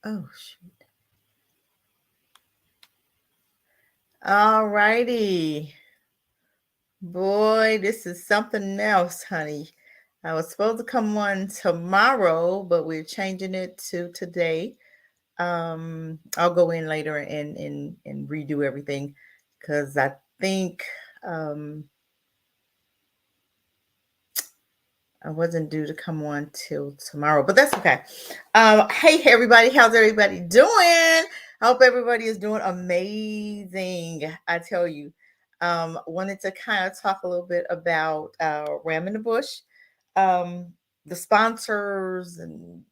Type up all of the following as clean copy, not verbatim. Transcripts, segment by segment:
Oh, shoot. All righty. Boy, this is something else, honey. I was supposed to come on tomorrow, but we're changing it to today. I'll go in later and redo everything because I think um I wasn't due to come on till tomorrow, but that's okay. Hey everybody, how's everybody doing? I hope everybody is doing amazing. I tell you, wanted to kind of talk a little bit about Ram in the Bush, um, the sponsors and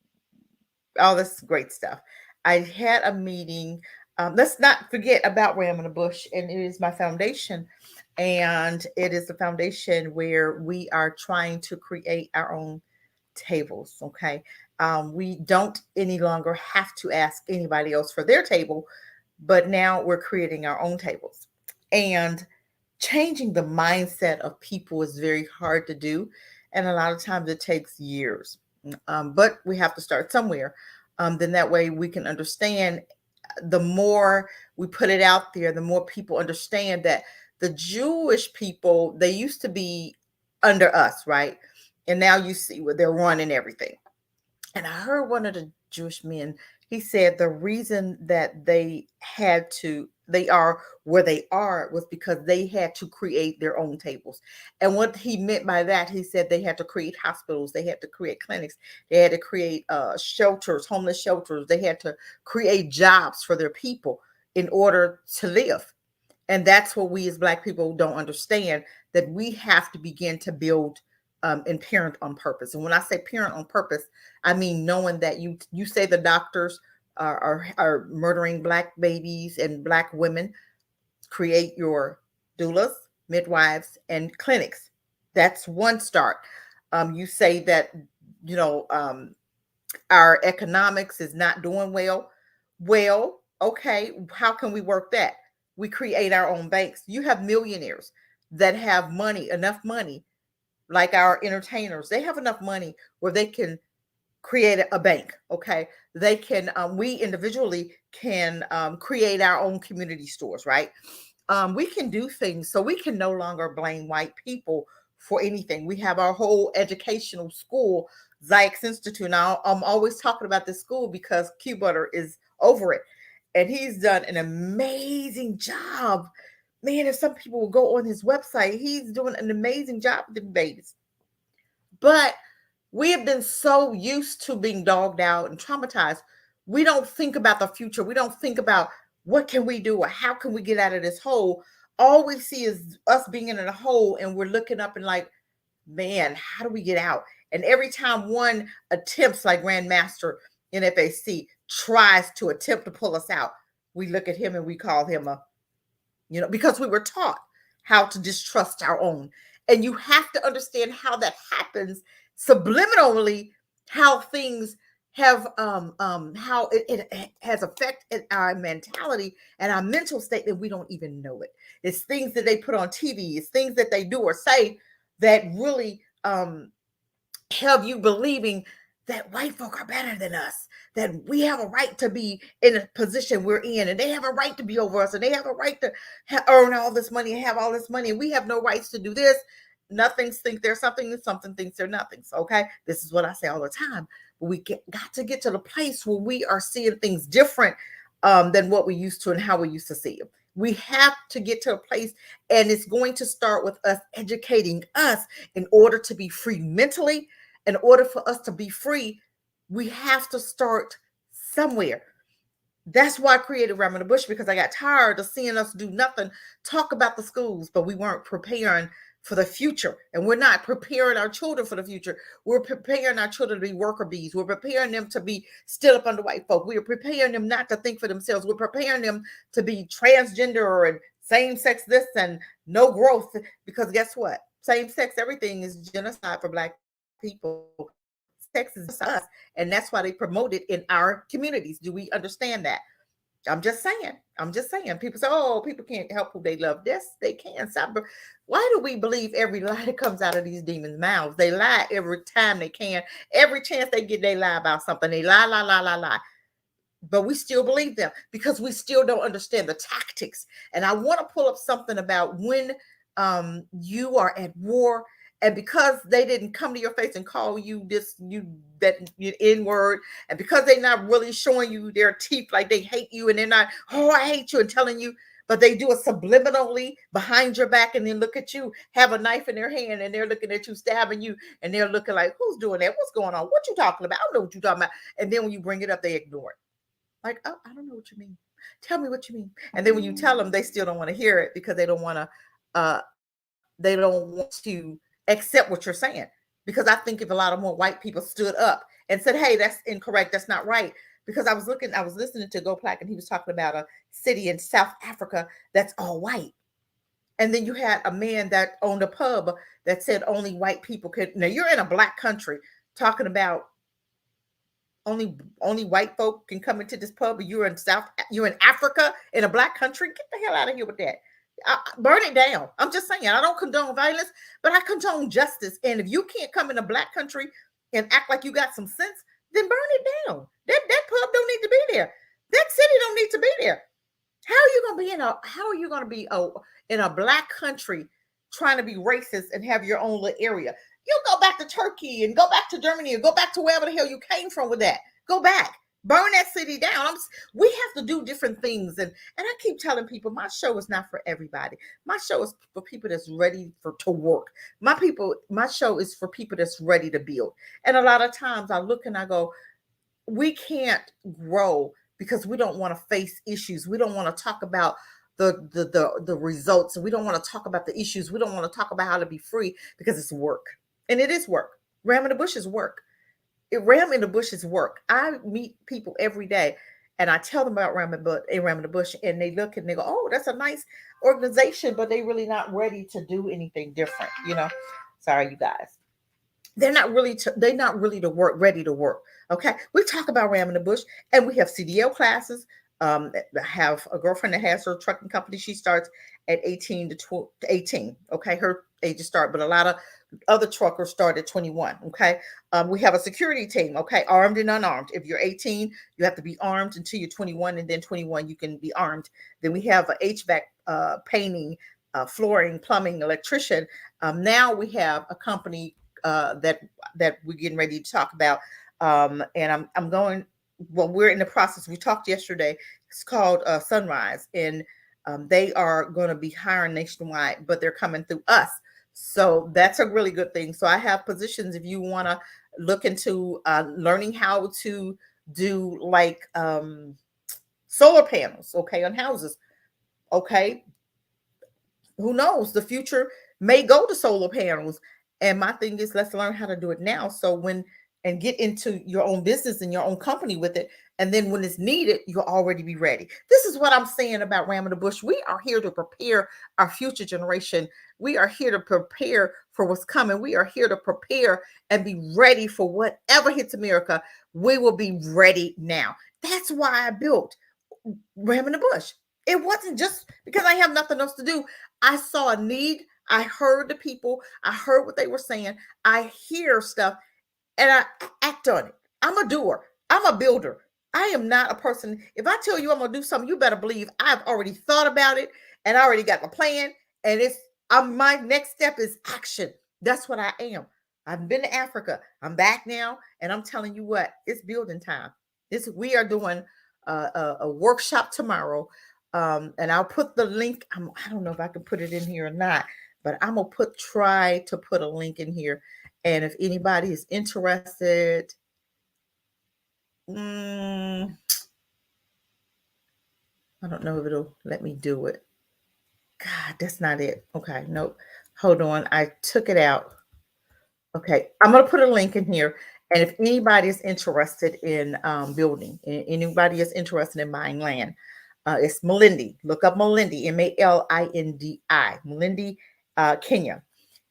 all this great stuff. I had a meeting. Let's not forget about Ram in the Bush, and it is my foundation. And it is a foundation where we are trying to create our own tables. Okay. We don't any longer have to ask anybody else for their table, but now we're creating our own tables. And changing the mindset of people is very hard to do. And a lot of times it takes years. But we have to start somewhere. Then that way we can understand, the more we put it out there, the more people understand that the Jewish people, they used to be under us, right? And now you see where they're running everything. And I heard one of the Jewish men, he said the reason that they are where they are was because they had to create their own tables. And what he meant by that, he said they had to create hospitals, they had to create clinics, they had to create shelters, homeless shelters, they had to create jobs for their people in order to live. And that's what we as Black people don't understand, that we have to begin to build and parent on purpose. And when I say parent on purpose, I mean knowing that you say the doctors are murdering Black babies and Black women. Create your doulas, midwives, and clinics. That's one start. You say that you know our economics is not doing well. Well, okay, how can we work that? We create our own banks. You have millionaires that have money, enough money, like our entertainers. They have enough money where they can create a bank. Okay, they can. We individually can create our own community stores, right? We can do things, so we can no longer blame white people for anything. We have our whole educational school, Zykes Institute. Now, I'm always talking about this school because Q Butter is over it, and he's done an amazing job. Man, if some people will go on his website, he's doing an amazing job with the babies. But we have been so used to being dogged out and traumatized. We don't think about the future. We don't think about what can we do or how can we get out of this hole. All we see is us being in a hole, and we're looking up and like, man, how do we get out? And every time one attempts, like Grandmaster NFAC tries to attempt to pull us out, we look at him and we call him a, because we were taught how to distrust our own. And you have to understand how that happens subliminally, how things have how it has affected our mentality and our mental state that we don't even know it. It's things that they put on TV, it's things that they do or say that really have you believing that white folk are better than us, that we have a right to be in a position we're in, and they have a right to be over us, and they have a right to earn all this money and have all this money, and we have no rights to do this. Nothing's think they're something, and something thinks they're nothing. So, okay, this is what I say all the time. But got to get to the place where we are seeing things different than what we used to and how we used to see them. We have to get to a place, and it's going to start with us educating us in order to be free mentally. In order for us to be free, we have to start somewhere. That's why I created Ram in the Bush, because I got tired of seeing us do nothing, talk about the schools, but we weren't preparing for the future. And we're not preparing our children for the future. We're preparing our children to be worker bees. We're preparing them to be still up under white folk. We're preparing them not to think for themselves. We're preparing them to be transgender and same sex this and no growth. Because guess what? Same sex everything is genocide for Black people. Sex is just us. And that's why they promote it in our communities. Do we understand that? I'm just saying. I'm just saying. People say, "Oh, people can't help who they love." Yes, they can. Stop. Why do we believe every lie that comes out of these demons' mouths? They lie every time they can. Every chance they get, they lie about something. They lie, lie, lie, lie, lie. but we still believe them because we still don't understand the tactics. And I want to pull up something about when you are at war, and because they didn't come to your face and call you this, you that you N word, and because they're not really showing you their teeth like they hate you, and they're not, oh, I hate you, and telling you, but they do it subliminally behind your back, and then look at you, have a knife in their hand, and they're looking at you, stabbing you, and they're looking like, who's doing that? What's going on? What you talking about? I don't know what you're talking about. And then when you bring it up, they ignore it. Like, oh, I don't know what you mean. Tell me what you mean. And then when you tell them, they still don't want to hear it because they don't want to. They don't want to accept what you're saying. Because I think if a lot of more white people stood up and said, "Hey, that's incorrect. That's not right." Because I was listening to Goplak, and he was talking about a city in South Africa that's all white. And then you had a man that owned a pub that said only white people could. Now you're in a black country talking about only white folk can come into this pub, but you're in Africa in a black country. Get the hell out of here with that. Burn it down. I'm just saying, I don't condone violence, but I condone justice. And if you can't come in a black country and act like you got some sense, then burn it down. That pub don't need to be there. That city don't need to be there. How are you gonna be in a black country trying to be racist and have your own little area? You go back to Turkey and go back to Germany or go back to wherever the hell you came from with that. Go back. Burn that city down. We have to do different things. And I keep telling people my show is not for everybody. My show is for people that's ready to work. My show is for people that's ready to build. And a lot of times I look and I go, we can't grow because we don't want to face issues. We don't want to talk about the results. We don't want to talk about the issues. We don't want to talk about how to be free because it's work. And it is work. Ram in the bush is work. Ram in the bush is work. I meet people every day and I tell them about Ram in the bush, and they look and they go, oh, that's a nice organization, but they really not ready to do anything different. Sorry, you guys. They're not really ready to work. Okay. We talk about Ram in the bush, and we have CDL classes. I have a girlfriend that has her trucking company. She starts at 18 to 18. Okay. Her ages start, but a lot of other truckers start at 21. Okay. We have a security team. Okay. Armed and unarmed. If you're 18, you have to be armed until you're 21, and then 21, you can be armed. Then we have a HVAC, painting, flooring, plumbing, electrician. Now we have a company that we're getting ready to talk about. And I'm going, well, we're in the process. We talked yesterday. It's called Sunrise, and they are going to be hiring nationwide, but they're coming through us. So that's a really good thing. So I have positions if you want to look into learning how to do like solar panels, okay, on houses. Okay. Who knows? The future may go to solar panels. And my thing is, let's learn how to do it now. So and get into your own business and your own company with it. And then when it's needed, you'll already be ready. This is what I'm saying about Ram in the bush. We are here to prepare our future generation. We are here to prepare for what's coming. We are here to prepare and be ready for whatever hits America. We will be ready now. That's why I built Ram in the bush. It wasn't just because I have nothing else to do. I saw a need. I heard the people. I heard what they were saying. I hear stuff and I act on it. I'm a doer. I'm a builder. I am not a person. If I tell you I'm going to do something, you better believe I've already thought about it and I already got the plan. And my next step is action. That's what I am. I've been to Africa. I'm back now. And I'm telling you what, it's building time. We are doing a workshop tomorrow. And I'll put the link. I don't know if I can put it in here or not, but I'm going to try to put a link in here. And if anybody is interested, I don't know if it'll let me do it. God, that's not it. Okay, nope. Hold on. I took it out. Okay, I'm going to put a link in here. And if anybody is interested in building, anybody is interested in buying land, it's Malindi. Look up Malindi, Malindi, Malindi, Kenya.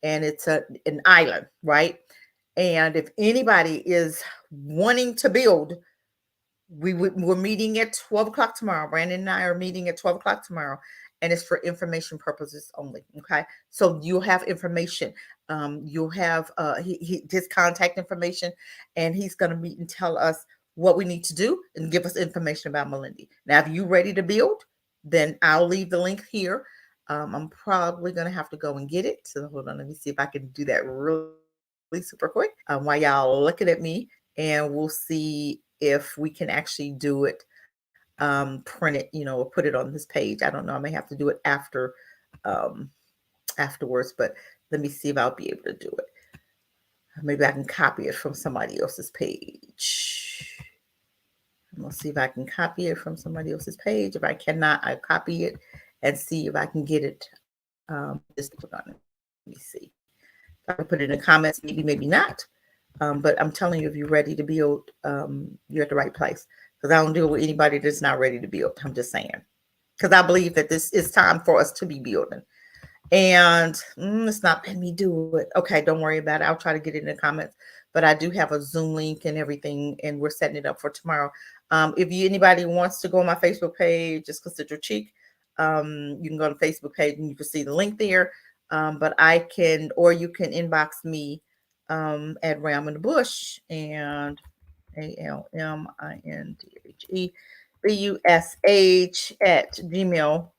And it's an island, right? And if anybody is wanting to build, we're meeting at 12 o'clock tomorrow. Brandon and I are meeting at 12 o'clock tomorrow, and it's for information purposes only. Okay, so you'll have information. You'll have his contact information, and he's going to meet and tell us what we need to do and give us information about Melindy. Now, if you're ready to build, then I'll leave the link here. I'm probably going to have to go and get it. So hold on, let me see if I can do that really super quick while y'all looking at me, and we'll see if we can actually do it, print it, or put it on this page. I don't know. I may have to do it afterwards, but let me see if I'll be able to do it. Maybe I can copy it from somebody else's page. I'm gonna see if I can copy it from somebody else's page. If I cannot, I copy it and see if I can get it. Just put on it. Let me see. I can put it in the comments, maybe not. But I'm telling you, if you're ready to build, you're at the right place. Because I don't deal with anybody that's not ready to build. I'm just saying. Because I believe that this is time for us to be building. And it's not letting me do it. Okay, don't worry about it. I'll try to get it in the comments. But I do have a Zoom link and everything, and we're setting it up for tomorrow. If anybody wants to go on my Facebook page, just consider cheek. You can go on the Facebook page and you can see the link there. But or you can inbox me at Ram in the Bush, and ALMINDHEBUSH at gmail.com.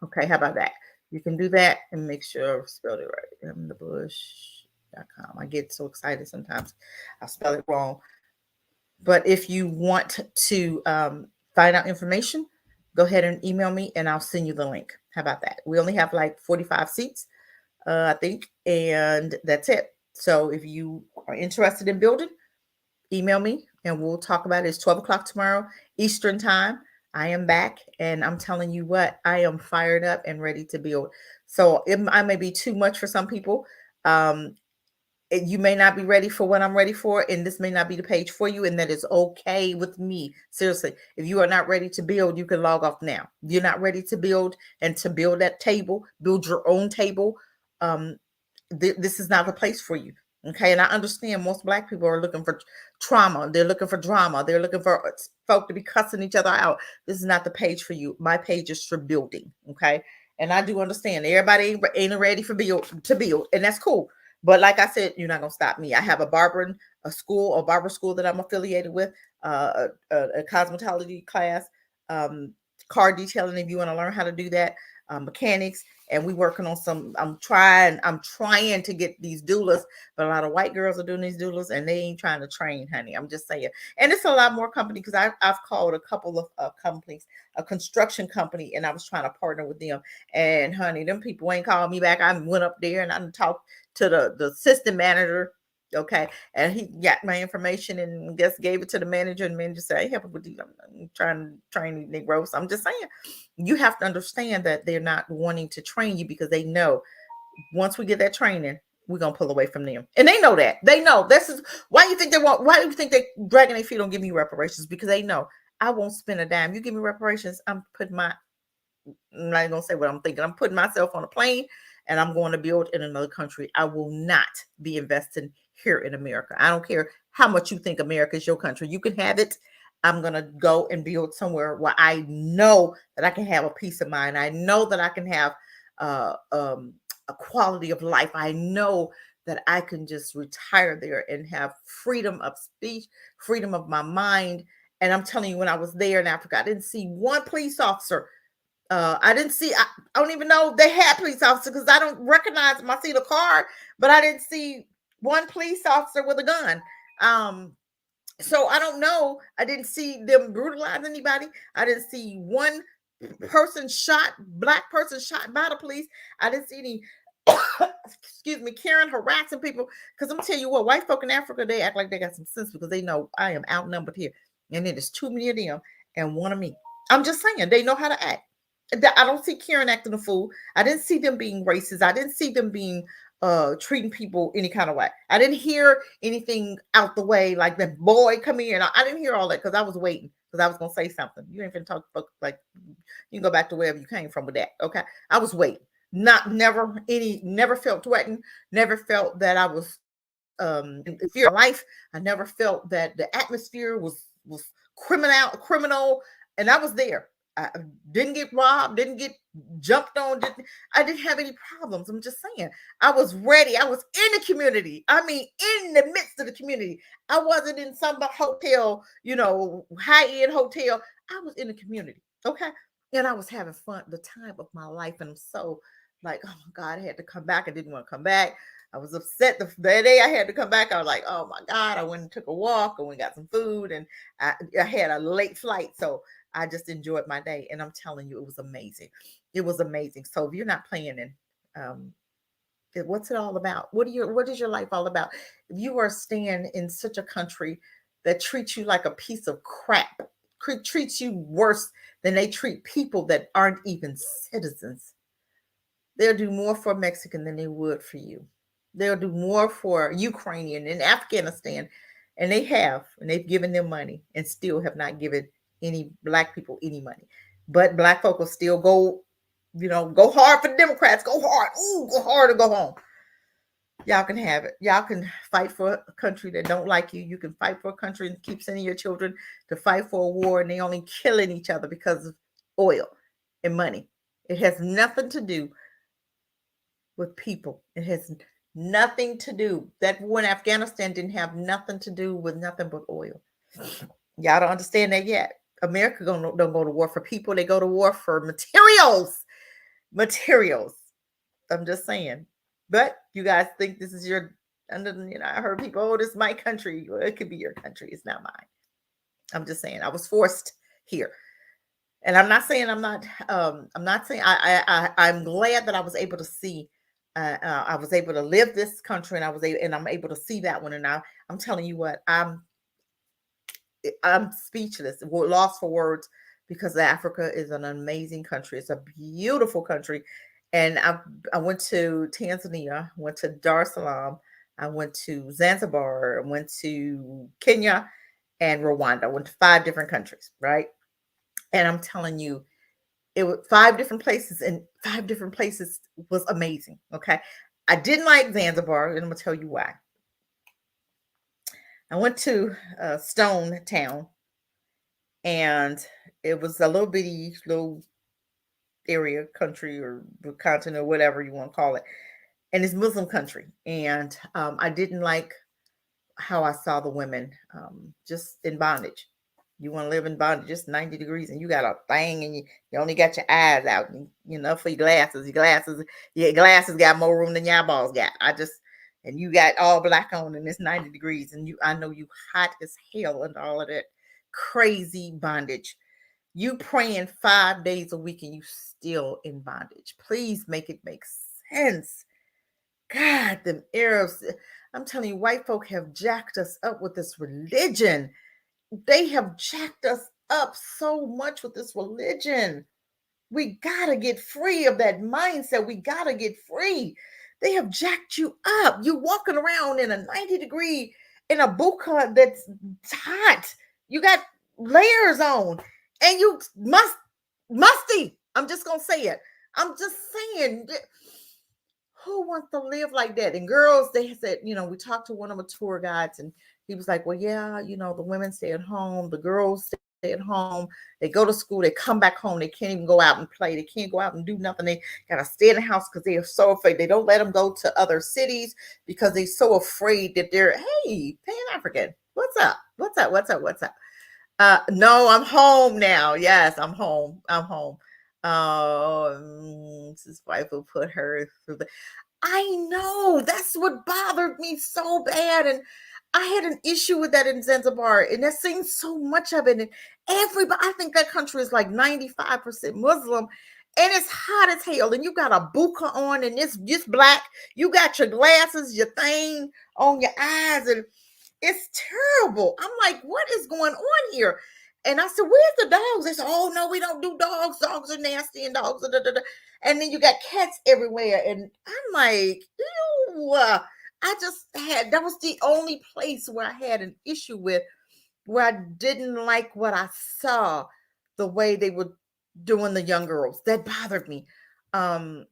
Okay, how about that? You can do that and make sure I've spelled it right. Thebush.com. I get so excited sometimes I'll spell it wrong. But if you want to find out information, go ahead and email me and I'll send you the link. How about that? We only have like 45 seats, I think, and that's it. So if you are interested in building, email me and we'll talk about it. It's 12 o'clock tomorrow, Eastern time. I am back, and I'm telling you what, I am fired up and ready to build. So I may be too much for some people. You may not be ready for what I'm ready for, and this may not be the page for you, and that is okay with me. Seriously, if you are not ready to build, you can log off now. You're not ready to build, and to build that table, build your own table. This is not the place for you. Okay. And I understand most Black people are looking for trauma. They're looking for drama. They're looking for folk to be cussing each other out. This is not the page for you. My page is for building. Okay. And I do understand everybody ain't ready to build, and that's cool. But like I said, you're not going to stop me. I have a barber school that I'm affiliated with, a cosmetology class, car detailing if you want to learn how to do that, mechanics. And we working on some, I'm trying to get these doulas, but a lot of white girls are doing these doulas and they ain't trying to train, honey. I'm just saying. And it's a lot more company, because I've called a couple of companies, a construction company, and I was trying to partner with them. And honey, them people ain't called me back. I went up there and I talked to the assistant manager. Okay. And he got my information and just gave it to the manager, and the manager said, "Hey, help with these. I'm trying to train these Negroes." I'm just saying, you have to understand that they're not wanting to train you because they know once we get that training, we're gonna pull away from them. And they know that. They know this is why you think why do you think they're dragging their feet on giving you reparations? Because they know I won't spend a dime. You give me reparations, I'm not gonna say what I'm thinking. I'm putting myself on a plane and I'm going to build in another country. I will not be investing here in America. I don't care how much you think America is your country. You can have it. I'm going to go and build somewhere where I know that I can have a peace of mind. I know that I can have a quality of life. I know that I can just retire there and have freedom of speech, freedom of my mind. And I'm telling you, when I was there in Africa, I didn't see one police officer. I didn't see, I don't even know they had police officers, because I don't recognize them. I see the car, but I didn't see one police officer with a gun. So I don't know. I didn't see them brutalize anybody. I didn't see one black person shot by the police. I didn't see any, excuse me, Karen harassing people. Because I'm telling you what, white folk in Africa, they act like they got some sense, because they know I am outnumbered here. And it is too many of them and one of me. I'm just saying, they know how to act. I don't see Karen acting a fool. I didn't see them being racist. I didn't see them being treating people any kind of way. I didn't hear anything out the way like that boy come here. And I didn't hear all that because I was waiting, because I was gonna say something. You ain't finna talk about, like, you can go back to wherever you came from with that. Okay. I was waiting. Never felt threatened, never felt that I was in fear of life. I never felt that the atmosphere was criminal, and I was there. I didn't get robbed, didn't get jumped on. I didn't have any problems. I'm just saying. I was ready. I was in the community. I mean, in the midst of the community. I wasn't in some hotel, high-end hotel. I was in the community. Okay. And I was having fun, the time of my life. And I'm so like, oh my God, I had to come back. I didn't want to come back. I was upset the day I had to come back. I was like, oh my God, I went and took a walk and we got some food, and I had a late flight. So I just enjoyed my day. And I'm telling you, it was amazing. It was amazing. So if you're not playing in, what's it all about? What is your life all about? If you are staying in such a country that treats you like a piece of crap, treats you worse than they treat people that aren't even citizens, they'll do more for Mexican than they would for you. They'll do more for Ukrainian and Afghanistan, and they've given them money and still have not given any black people any money. But black folk will still go, go hard for the Democrats. Go hard. Ooh, go hard or go home. Y'all can have it. Y'all can fight for a country that don't like you. You can fight for a country and keep sending your children to fight for a war, and they only killing each other because of oil and money. It has nothing to do with people. It has nothing to do. That war in Afghanistan didn't have nothing to do with nothing but oil. Y'all don't understand that yet. America don't go to war for people. They go to war for materials. Materials. I'm just saying. But you guys think this is your, I heard people, oh, this is my country. Well, it could be your country. It's not mine. I'm just saying I was forced here. And I'm not saying I'm not saying I'm glad that I was able to see, I was able to live this country, and I'm able to see that one. And I'm telling you what, I'm speechless, lost for words, because Africa is an amazing country. It's a beautiful country. And I went to Tanzania, went to Dar es Salaam, I went to Zanzibar, I went to Kenya and Rwanda. I went to 5 different countries, right? And I'm telling you, it was 5 different places, and 5 different places was amazing. Okay. I didn't like Zanzibar, and I'm gonna tell you why. I went to Stone Town, and it was a little area, country, or continent, or whatever you want to call it. And it's Muslim country. And I didn't like how I saw the women just in bondage. You want to live in bondage, just 90 degrees, and you got a thing, and you only got your eyes out, for your glasses. Your glasses got more room than your eyeballs got. And you got all black on, and it's 90 degrees, and I know you hot as hell under all of that crazy bondage. You praying 5 days a week, and you still in bondage. Please make it make sense. God, them Arabs, I'm telling you, white folk have jacked us up with this religion. They have jacked us up so much with this religion. We got to get free of that mindset. We got to get free. They have jacked you up. You walking around in a 90-degree, in a burqa that's hot. You got layers on, and you musty. I'm just going to say it. I'm just saying, who wants to live like that? And girls, they said, we talked to one of the tour guides, and he was like, well, yeah, the women stay at home, the girls stay at home, they go to school, they come back home, they can't even go out and play, they can't go out and do nothing, they gotta stay in the house because they are so afraid. They don't let them go to other cities because they're so afraid that they're, hey, Pan-African, what's up? No, I'm home now. Yes, I'm home. This wife will put her through the. I know, that's what bothered me so bad, and I had an issue with that in Zanzibar, and they're seeing so much of it, and everybody. I think that country is like 95% Muslim, and it's hot as hell, and you got a burqa on, and it's just black. You got your glasses, your thing on your eyes, and it's terrible. I'm like, what is going on here? And I said, where's the dogs? They said, oh, no, we don't do dogs. Dogs are nasty, and dogs are da. And then you got cats everywhere. And I'm like, ew. That was the only place where I had an issue with, where I didn't like what I saw, the way they were doing the young girls. That bothered me. That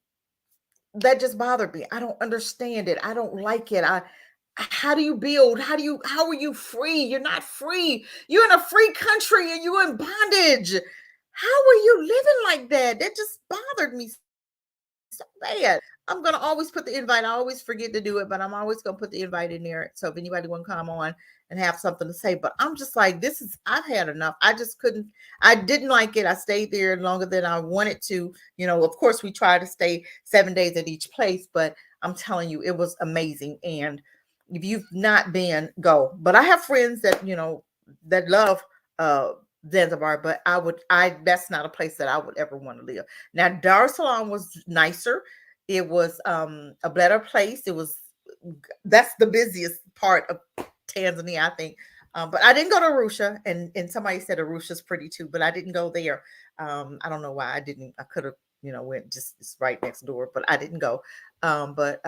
just bothered me. I don't understand it. I don't like it. How do you build? How are you free? You're not free. You're in a free country and you're in bondage. How are you living like that? That just bothered me so bad. I'm gonna always put the invite. I always forget to do it, but I'm always gonna put the invite in there. So if anybody want to come on and have something to say, but I'm just like, this is, I've had enough. I just couldn't, I didn't like it. I stayed there longer than I wanted to. You know, of course, we try to stay 7 days at each place, but I'm telling you, it was amazing. And if you've not been, go. But I have friends that, you know, that love Zanzibar, but that's not a place that I would ever want to live. Now, Dar es Salaam was nicer. It was a better place. It was, that's the busiest part of Tanzania, I think. But I didn't go to Arusha, and somebody said Arusha's pretty too, but I didn't go there. I don't know why I didn't. I could have, you know, went just, it's right next door, but I didn't go. But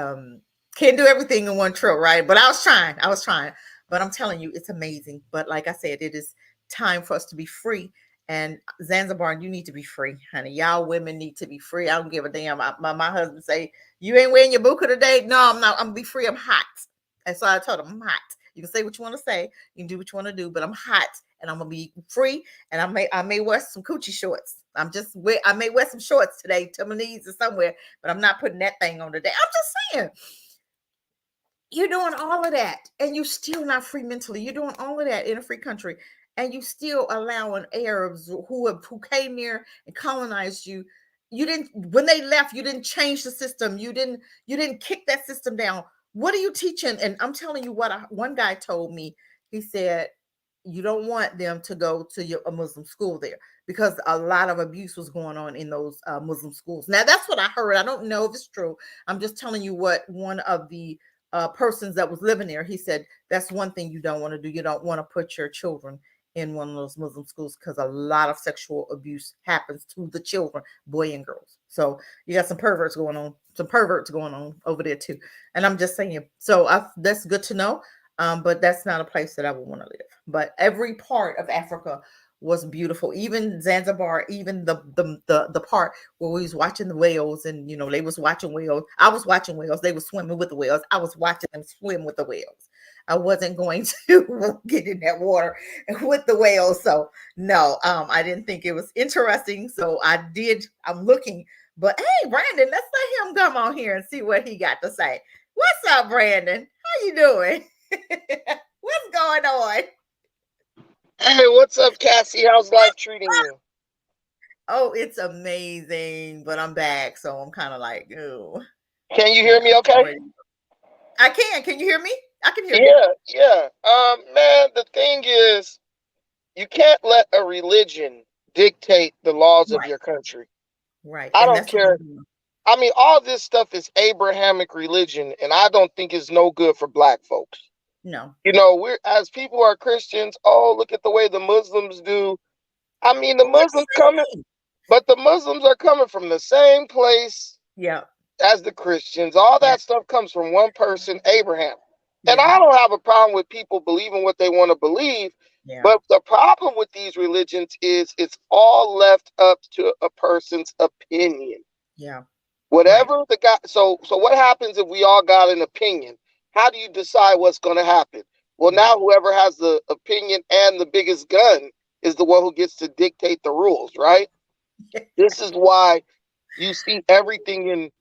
can't do everything in one trip, right? But I was trying. I was trying. But I'm telling you, it's amazing. But like I said, it is time for us to be free. And Zanzibar, you need to be free, honey. Y'all women need to be free. I don't give a damn. My husband say, you ain't wearing your buka today? No, I'm not. I'm gonna be free. I'm hot. And so I told him, I'm hot. You can say what you want to say. You can do what you want to do, but I'm hot and I'm gonna be free. And I may wear some coochie shorts. I may wear some shorts today to my knees or somewhere, but I'm not putting that thing on today. I'm just saying, you're doing all of that and you're still not free mentally. You're doing all of that in a free country, and you still allowing Arabs who came here and colonized you. You didn't, when they left, you didn't change the system. You didn't kick that system down. What are you teaching? And I'm telling you what, one guy told me. He said, you don't want them to go to a Muslim school there, because a lot of abuse was going on in those Muslim schools. Now, that's what I heard. I don't know if it's true. I'm just telling you what one of the persons that was living there, he said, that's one thing you don't want to do. You don't want to put your children in one of those Muslim schools, because a lot of sexual abuse happens to the children, boy and girls. So you got some perverts going on, over there too. And I'm just saying, so that's good to know. But that's not a place that I would want to live. But every part of Africa was beautiful. Even Zanzibar, even the part where we was watching the whales, and you know, they was watching whales. I was watching whales. They were swimming with the whales. I was watching them swim with the whales. I wasn't going to get in that water with the whales. So no, I didn't think it was interesting. So I'm looking, but hey, Brandon, let's let him come on here and see what he got to say. What's up, Brandon? How you doing? What's going on? Hey, what's up, Cassie? How's life treating you? Oh, it's amazing, but I'm back, so I'm kind of like, ooh, Can you hear yeah. me I'm okay? ready. I can. Can you hear me? I can hear you. Yeah, yeah. Man, the thing is, you can't let a religion dictate the laws of Right, your country. right, I and don't that's what I'm care. doing. I mean, all this stuff is Abrahamic religion, and I don't think it's no good for black folks. No, You know, we're as people who are Christians, oh, look at the way the Muslims do. I mean, the but we're Muslims the coming, same thing. but the Muslims are coming from the same place Yeah, as the Christians. All yeah, that stuff comes from one person, Abraham. And yeah, I don't have a problem with people believing what they want to believe. yeah, But the problem with these religions is it's all left up to a person's opinion. yeah. Right. Whatever the guy, so what happens if we all got an opinion? How do you decide what's going to happen? Well, Right. now whoever has the opinion and the biggest gun is the one who gets to dictate the rules, right? This is why you see everything in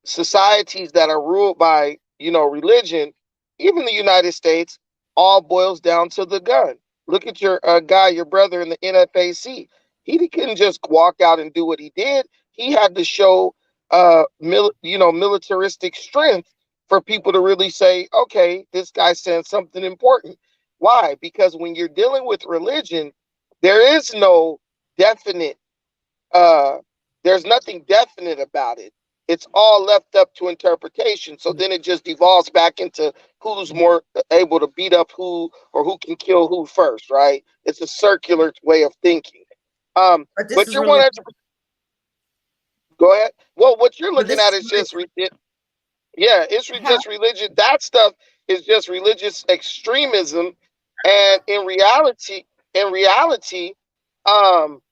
societies that are ruled by, religion, even the United States, all boils down to the gun. Look at your guy, your brother in the NFAC. He couldn't just walk out and do what he did. He had to show, militaristic strength for people to really say, okay, this guy's saying something important. Why? Because when you're dealing with religion, there is no definite uh, there's nothing definite about it. It's all left up to interpretation. So Yeah. then it just devolves back into who's more able to beat up who or who can kill who first, right? It's a circular way of thinking. But this But is you're really, 100. Go ahead. Well, what you're but looking this at is is really, just yeah, it's huh? just religion. That stuff is just religious extremism, and in reality, um,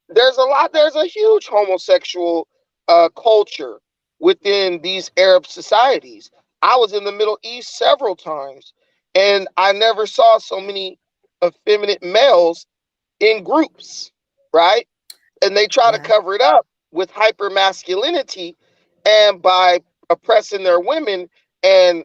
there's a huge homosexual culture within these Arab societies. I was in the Middle East several times, and I never saw so many effeminate males in groups, right? And they try to cover it up with hyper masculinity and by oppressing their women and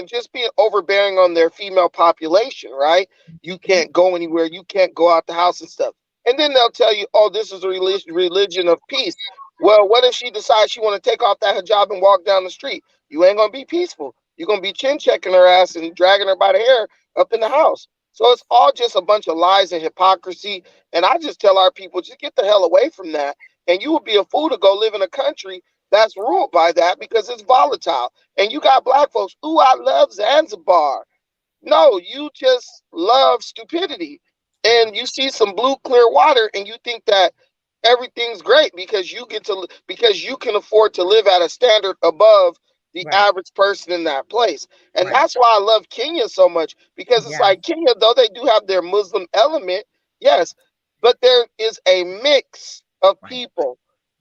just being overbearing on their female population, right? You can't go anywhere, you can't go out the house and stuff. And then they'll tell you, oh, this is a religion of peace. Well, what if she decides she want to take off that hijab and walk down the street? You ain't gonna be peaceful. You're gonna be chin checking her ass and dragging her by the hair up in the house. So it's all just a bunch of lies and hypocrisy. And I just tell our people, just get the hell away from that. And you would be a fool to go live in a country that's ruled by that because it's volatile. And you got black folks, ooh, I love Zanzibar. No, you just love stupidity. And you see some blue clear water and you think that everything's great because you can afford to live at a standard above the average person in that place. And that's why I love Kenya so much, because it's like Kenya, though they do have their Muslim element, yes, but there is a mix of people.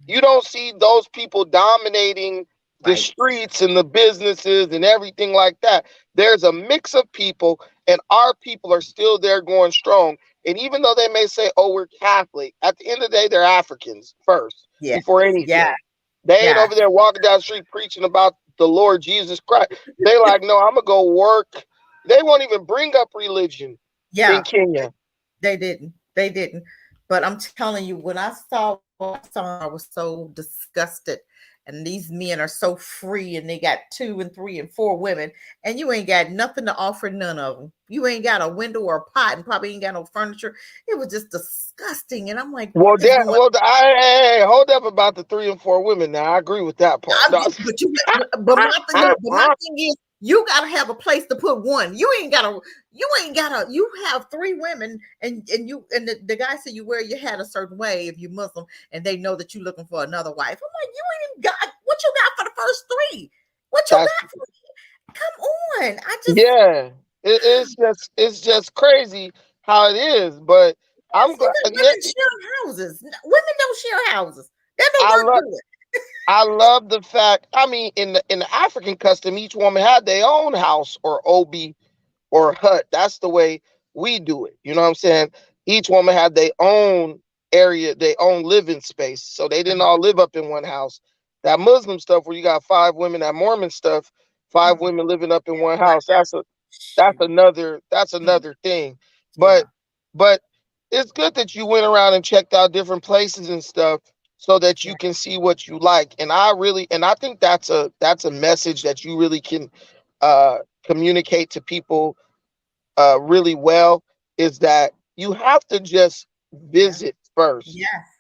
You don't see those people dominating the streets and the businesses and everything like that. There's a mix of people, and our people are still there going strong. And even though they may say, oh, we're Catholic, at the end of the day, they're Africans first, before anything. They ain't over there walking down the street preaching about the Lord Jesus Christ. They like, no, I'm going to go work. They won't even bring up religion in Kenya. They didn't. But I'm telling you, when I saw, I was so disgusted. And these men are so free, and they got 2 and 3 and 4 women, and you ain't got nothing to offer none of them. You ain't got a window or a pot, and probably ain't got no furniture. It was just disgusting. And I'm like, hold up about the 3 and 4 women. Now I agree with that part. But my thing is, you gotta have a place to put one. You have 3 women, and the guy said you wear your hat a certain way if you're Muslim, and they know that you're looking for another wife. I'm like, you ain't even got what you got for the first 3. What you got for? Come on. It's just crazy how it is, but I'm glad women share houses. Women don't share houses. That don't work good. I love the fact, I mean, in the African custom, each woman had their own house or obi or hut. That's the way we do it. You know what I'm saying? Each woman had their own area, their own living space. So they didn't all live up in one house. That Muslim stuff where you got 5 women, that Mormon stuff, 5 women living up in one house. That's another thing. But it's good that you went around and checked out different places and stuff, so that you can see what you like. And I think that's a message that you really can communicate to people really well, is that you have to just visit first.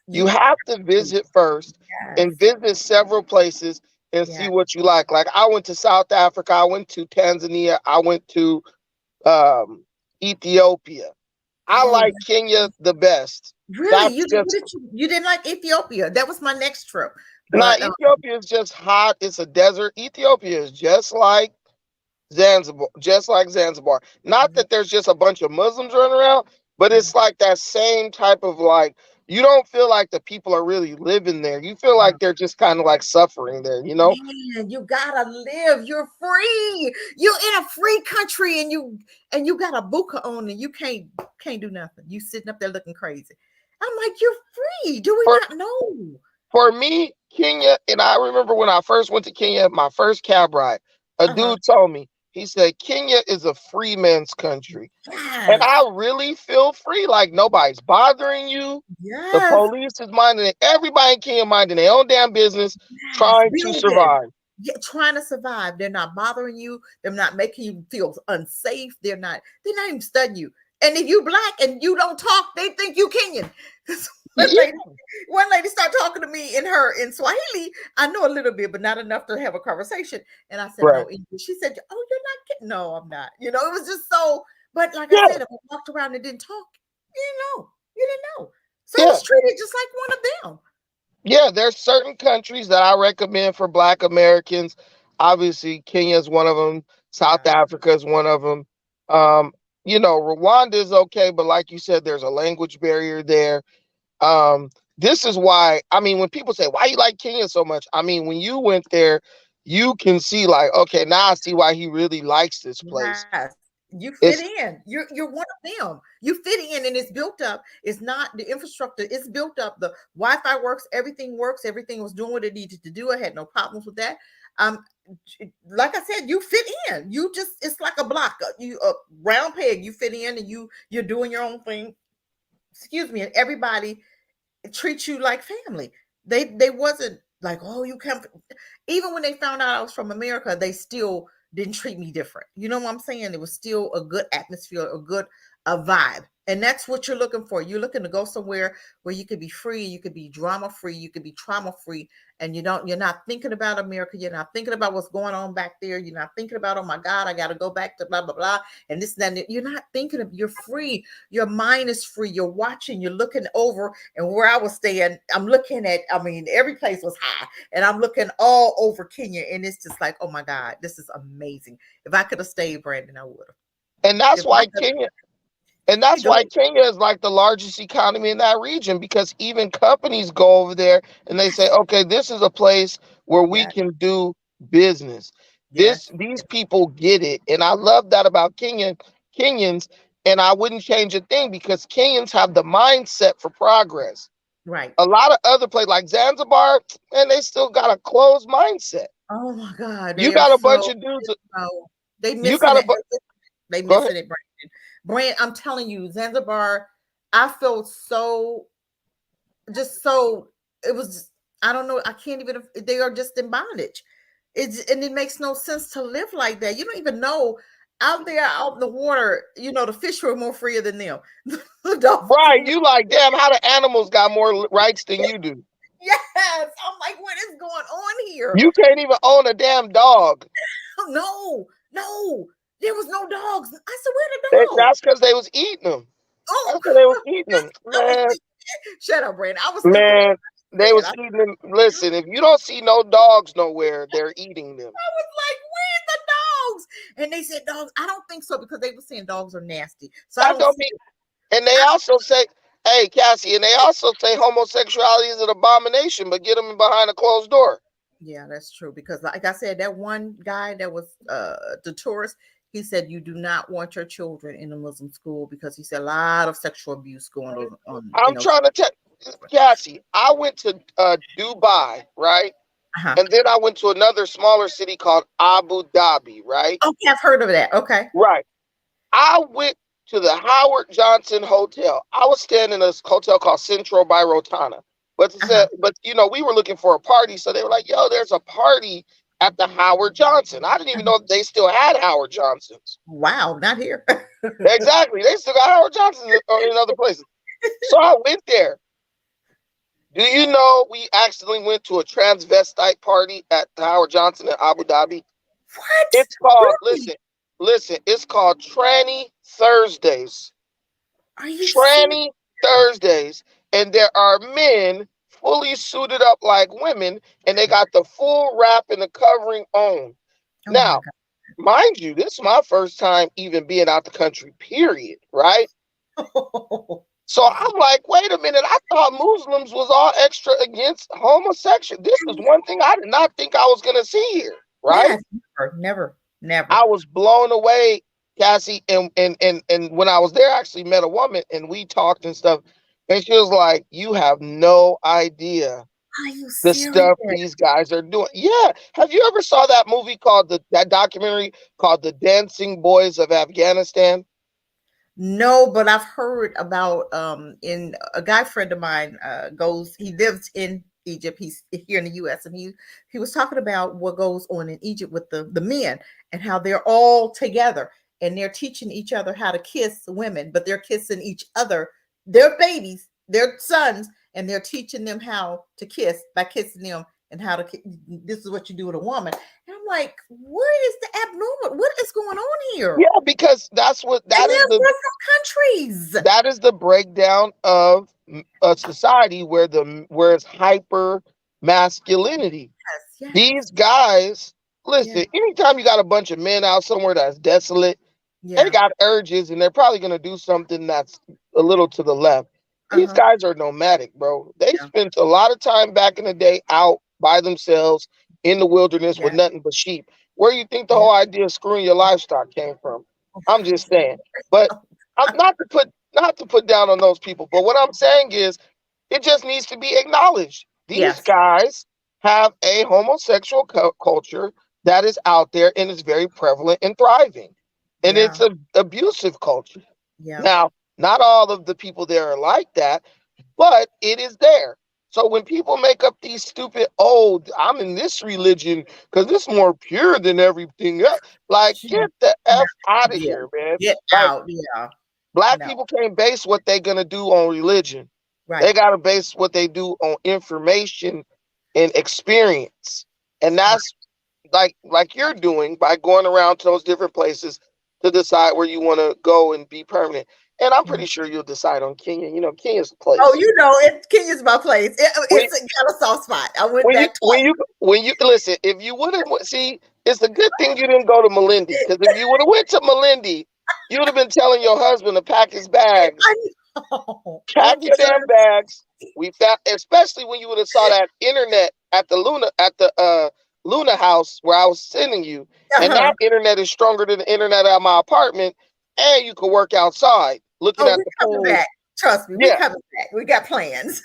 You have to visit first and visit several places and see what you like. Like I went to South Africa, I went to Tanzania, I went to Ethiopia. I like Kenya the best. Really? You didn't like Ethiopia? That was my next trip. Ethiopia is just hot. It's a desert. Ethiopia is just like Zanzibar. Not that there's just a bunch of Muslims running around, but it's like that same type of like, you don't feel like the people are really living there. You feel like they're just kind of like suffering there, you know? Man, you gotta live. You're free. You're in a free country, and you got a buka on, and you can't do nothing. You sitting up there looking crazy. I'm like, you're free. Do we not know? For me, Kenya, and I remember when I first went to Kenya, my first cab ride, a dude told me, he said, Kenya is a free man's country. And I really feel free. Like nobody's bothering you. The police is minding it. Everybody in Kenya minding their own damn business, trying to survive. Trying to survive. They're not bothering you. They're not making you feel unsafe. They're not even studying you. And if you black and you don't talk, they think you Kenyan. One lady started talking to me in Swahili. I know a little bit, but not enough to have a conversation. And I said, no English. She said, oh, you're not kidding. No, I'm not. You know, it was just so, but like I said, if I walked around and didn't talk, you didn't know. So it's treated just like one of them. Yeah, there's certain countries that I recommend for Black Americans. Obviously, Kenya is one of them. South Africa is one of them. Rwanda is okay, but like you said, there's a language barrier there. This is why, I mean, when people say, why you like Kenya so much? I mean, when you went there, you can see like, okay, now I see why he really likes this place. You fit It's in. You're one of them. You fit in, and it's built up. It's not the infrastructure. It's built up. The Wi-Fi works. Everything works. Everything was doing what it needed to do. I had no problems with that. Um, like I said, you fit in. You just it's like a block. You a round peg. You fit in, and you're doing your own thing. Excuse me. And everybody treats you like family. They wasn't like, oh, you come. Even when they found out I was from America, they still didn't treat me different. You know what I'm saying? It was still a good atmosphere, a vibe. And that's what you're looking for. You're looking to go somewhere where you could be free, you could be drama free, you could be trauma free, and you're not thinking about America. You're not thinking about what's going on back there. You're not thinking about, oh my God, I got to go back to blah blah blah, and this and that. You're not thinking of. You're free. Your mind is free. You're watching. You're looking over, and where I was staying, I'm looking at. I mean, every place was high, and I'm looking all over Kenya, and it's just like, oh my God, this is amazing. If I could have stayed, Brandon, I would have. and that's If I why could, Kenya And that's go why ahead. Kenya is like the largest economy in that region, because even companies go over there and they say, Yes, okay, this is a place where we yes, can do business. yes, These people get it. And I love that about Kenyans. And I wouldn't change a thing because Kenyans have the mindset for progress. right. A lot of other places like Zanzibar, and they still got a closed mindset. Oh my God, You they are got a bunch so. of dudes, Oh, they you missing got a, it. They go ahead. missing it, Brandon. Brand, I'm telling you, Zanzibar. I felt so, just so. It was. I don't know. I can't even. They are just in bondage. And it makes no sense to live like that. You don't even know out there, out in the water. You know, the fish were more freer than them. The dolphins. Right. You like, damn, how the animals got more rights than you do? Yes, I'm like, what is going on here? You can't even own a damn dog. No, no, there was no dogs. I said, where the dog? That's because they was eating them. Oh, That's because they was eating them. I was Man, thinking, shut up, Brandon. I was thinking man, they that. was eating them. Listen, if you don't see no dogs nowhere, they're eating them. I was like, where's the dogs? And they said dogs. I don't think so because they were saying dogs are nasty. So I That don't don't see. mean, and they I don't. also say, hey, Cassie, and they also say homosexuality is an abomination, but get them behind a closed door. Yeah, that's true. Because like I said, that one guy that was the tourist, he said you do not want your children in a Muslim school because he said a lot of sexual abuse going on I'm trying to tell Cassie, I went to Dubai, right? uh-huh. And then I went to another smaller city called Abu Dhabi, right? Okay, I've heard of that. Okay. Right. I went to the Howard Johnson Hotel. I was staying in a hotel called Centro by Rotana. Uh-huh. But we were looking for a party, so they were like, "Yo, there's a party at the Howard Johnson." I didn't even know if they still had Howard Johnsons. Wow, not here. Exactly, they still got Howard Johnsons in other places. So I went there. Do you know we accidentally went to a transvestite party at the Howard Johnson in Abu Dhabi? What? It's called, Really? listen, it's called Tranny Thursdays. Are you serious? Tranny Thursdays. And there are men fully suited up like women, and they got the full wrap and the covering on. Oh my Now, mind you, this is my first time even being out the country, period, right? God. So I'm like, wait a minute, I thought Muslims was all extra against homosexual. This is one thing I did not think I was going to see here, right? Yes, never, never. I was blown away, Cassie. And when I was there, I actually met a woman and we talked and stuff. And she was like, you have no idea Are you the serious? stuff these guys are doing. Yeah. Have you ever saw that movie called that documentary called The Dancing Boys of Afghanistan? No, but I've heard about in a guy friend of mine he lives in Egypt. He's here in the US, and he was talking about what goes on in Egypt with the men and how they're all together and they're teaching each other how to kiss women, but they're kissing each other, their babies, their sons, and they're teaching them how to kiss by kissing them and how to this is what you do with a woman. And I'm like, what is the abnormal? What is going on here? Yeah, because And they're from countries. that is the breakdown of a society where it's hyper masculinity. Yes, yes, These guys, yeah, listen, anytime you got a bunch of men out somewhere that's desolate, they yeah. got urges and they're probably going to do something that's a little to the left. These Uh-huh. guys are nomadic, bro. They Yeah, spent a lot of time back in the day out by themselves in the wilderness with yeah, nothing but sheep. Where you think the yeah. whole idea of screwing your livestock came from? I'm just saying. But I'm not to put down on those people. But what I'm saying is, it just needs to be acknowledged. These Yes. guys have a homosexual culture that is out there and is very prevalent and thriving, and Yeah. it's an abusive culture. Yeah. Now, not all of the people there are like that, but it is there. So when people make up these stupid, oh, I'm in this religion because it's more pure than everything else, like, get the No. F out of Yeah. here, man. Get Like, out. Yeah. black No. people can't base what they're gonna do on religion. They Right. gotta base what they do on information and experience. And Right. that's like you're doing by going around to those different places to decide where you want to go and be permanent. And I'm pretty Mhm. sure you'll decide on Kenya. You know, Kenya's a Oh, place. you know, Kenya's my place. When It's got a soft spot. I went when you back when twice. you when you listen, if you would have see, it's a good thing you didn't go to Malindi, because if you would have went to Malindi, you would have been telling your husband to pack his bags. I know. Pack Oh, your because damn bags. We found, especially when you would have saw that internet at the Luna house where I was sending you, and uh-huh. that internet is stronger than the internet at my apartment, and you could work outside looking Oh, at we're the coming pool. back. Trust me, we're Yeah, coming back. We got plans.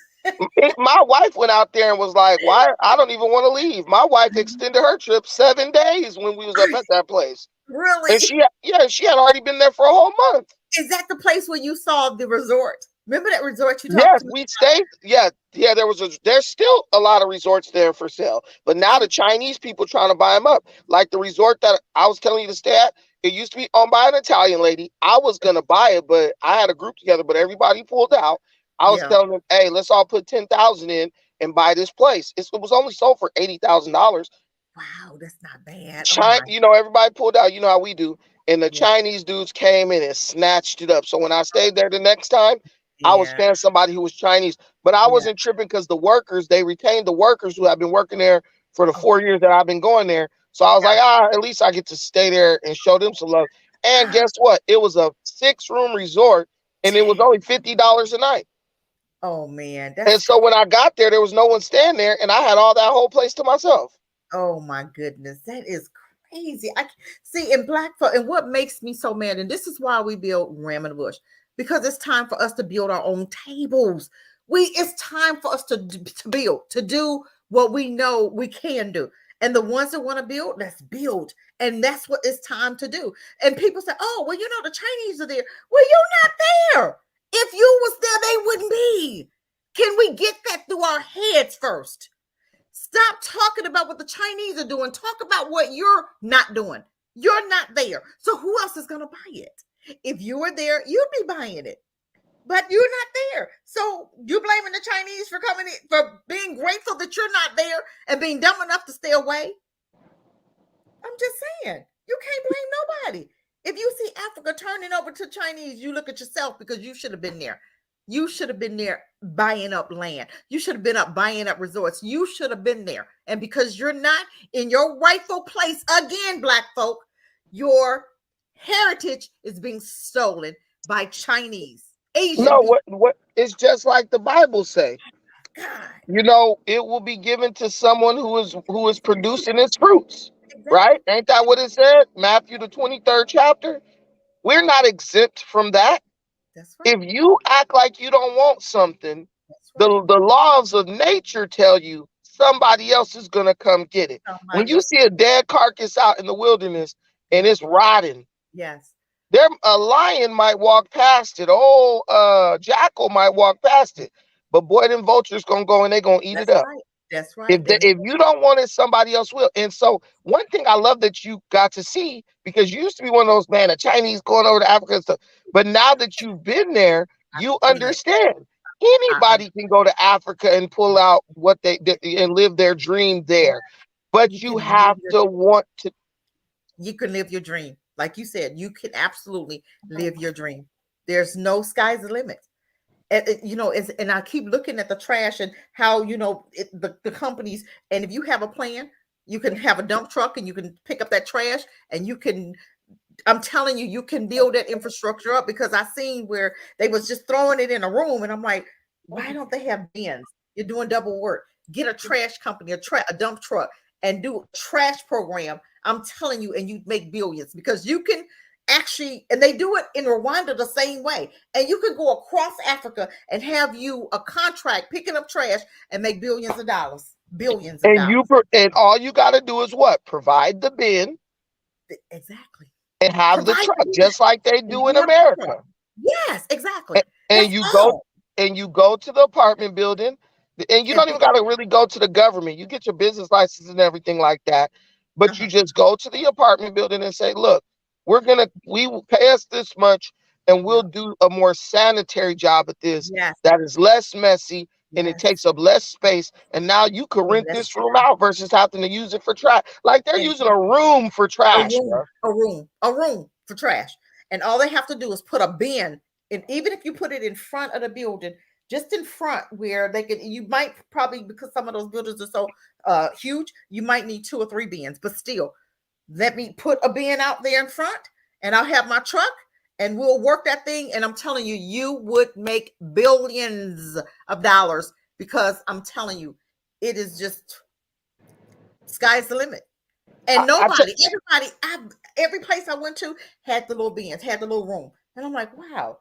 my wife went out there and was like, "Why? I don't even want to leave." My wife extended her trip 7 days when we was up at that place, and Really? she had already been there for a whole month. Is that the place where you saw the resort? Remember that resort you talked Yes, to me? we stayed. Yeah, yeah. There's still a lot of resorts there for sale, but now the Chinese people trying to buy them up. Like the resort that I was telling you to stay at, it used to be owned by an Italian lady. I was gonna buy it, but I had a group together, but everybody pulled out. I was Yeah. telling them, hey, let's all put 10,000 in and buy this place. It was only sold for $80,000. Wow, that's not bad. Oh China, my. everybody pulled out. You know how we do. And the Yeah. Chinese dudes came in and snatched it up. So when I stayed there the next time, I was Yeah. paying somebody who was Chinese, but I Yeah. wasn't tripping because the workers, they retained the workers who have been working there for the Oh, 4 years that I've been going there. So I was like, at least I get to stay there and show them some love. And yeah. guess what? It was a 6-room resort, and it was only $50 a night. Oh man, And that's so when I got there was no one staying there, and I had all that whole place to myself. oh my goodness, that is crazy. See in Black folk, and what makes me so mad, and this is why we build Ram in the Bush, because it's time for us to build our own tables. It's time for us to build, to do what we know we can do. And the ones that want to build, let's build. And that's what it's time to do. And people say, oh, well, the Chinese are there. Well, you're not there. If you was there, they wouldn't be. Can we get that through our heads first? Stop talking about what the Chinese are doing. Talk about what you're not doing. You're not there. So who else is going to buy it? If you were there, you'd be buying it. But you're not there. So you're blaming the Chinese for coming in, for being grateful that you're not there and being dumb enough to stay away. I'm just saying, you can't blame nobody. If you see Africa turning over to Chinese, you look at yourself because you should have been there. You should have been there buying up land. You should have been up buying up resorts. You should have been there. And because you're not in your rightful place, again, Black folk, your heritage is being stolen by Chinese, Asian No, people. what it's just like the Bible say. God, It will be given to someone who is producing its fruits. exactly. Right? Ain't that what it said? Matthew the 23rd chapter. We're not exempt from that. That's right. If you act like you don't want something, That's the, right. the laws of nature tell you somebody else is gonna come get it. When Somebody you else. see a dead carcass out in the wilderness and Yeah. it's rotting, Yes. there a lion might walk past it. Oh, jackal might walk past it. But boy, them vultures gonna go and they gonna eat it That's up. right. That's right. If you don't want it, somebody else will. And so one thing I love that you got to see, because you used to be one of those, man, the Chinese going over to Africa and stuff. But now that you've been there, you Feel it. understand. I Anybody can go to Africa and pull out what and live their dream there. But You you can live have to want to. you can live your dream. Like you said, you can absolutely live your dream. There's no sky's the limit. And I keep looking at the trash and how the companies. And if you have a plan, you can have a dump truck and you can pick up that trash and you can. I'm telling you, you can build that infrastructure up because I seen where they was just throwing it in a room, and I'm like, why don't they have bins? You're doing double work. Get a trash company, a dump truck, and do a trash program. I'm telling you, and you make billions because you can. actually, and they do it in Rwanda the same way. And you can go across Africa and have you a contract picking up trash and make billions of dollars. Billions of dollars. And all you got to do is what? Provide the bin. Exactly. And have the truck, just like they do in America. Yes, exactly. And you go to the apartment building, and you don't even got to really go to the government. You get your business license and everything like that, but you just go to the apartment building and say, look, we will pay us this much, and we'll do a more sanitary job at this that is less messy, and it takes up less space. And now you can rent this room out versus having to use it for trash. Like they're using a room for trash. A room for trash. And all they have to do is put a bin. And even if you put it in front of the building, just in front where they can, you might probably, because some of those buildings are so huge, you might need 2 or 3 bins, but still, let me put a bin out there in front and I'll have my truck and we'll work that thing. And I'm telling you, you would make billions of dollars, because I'm telling you, it is just sky's the limit. And every place I went to had the little bins, had the little room. And I'm like, wow.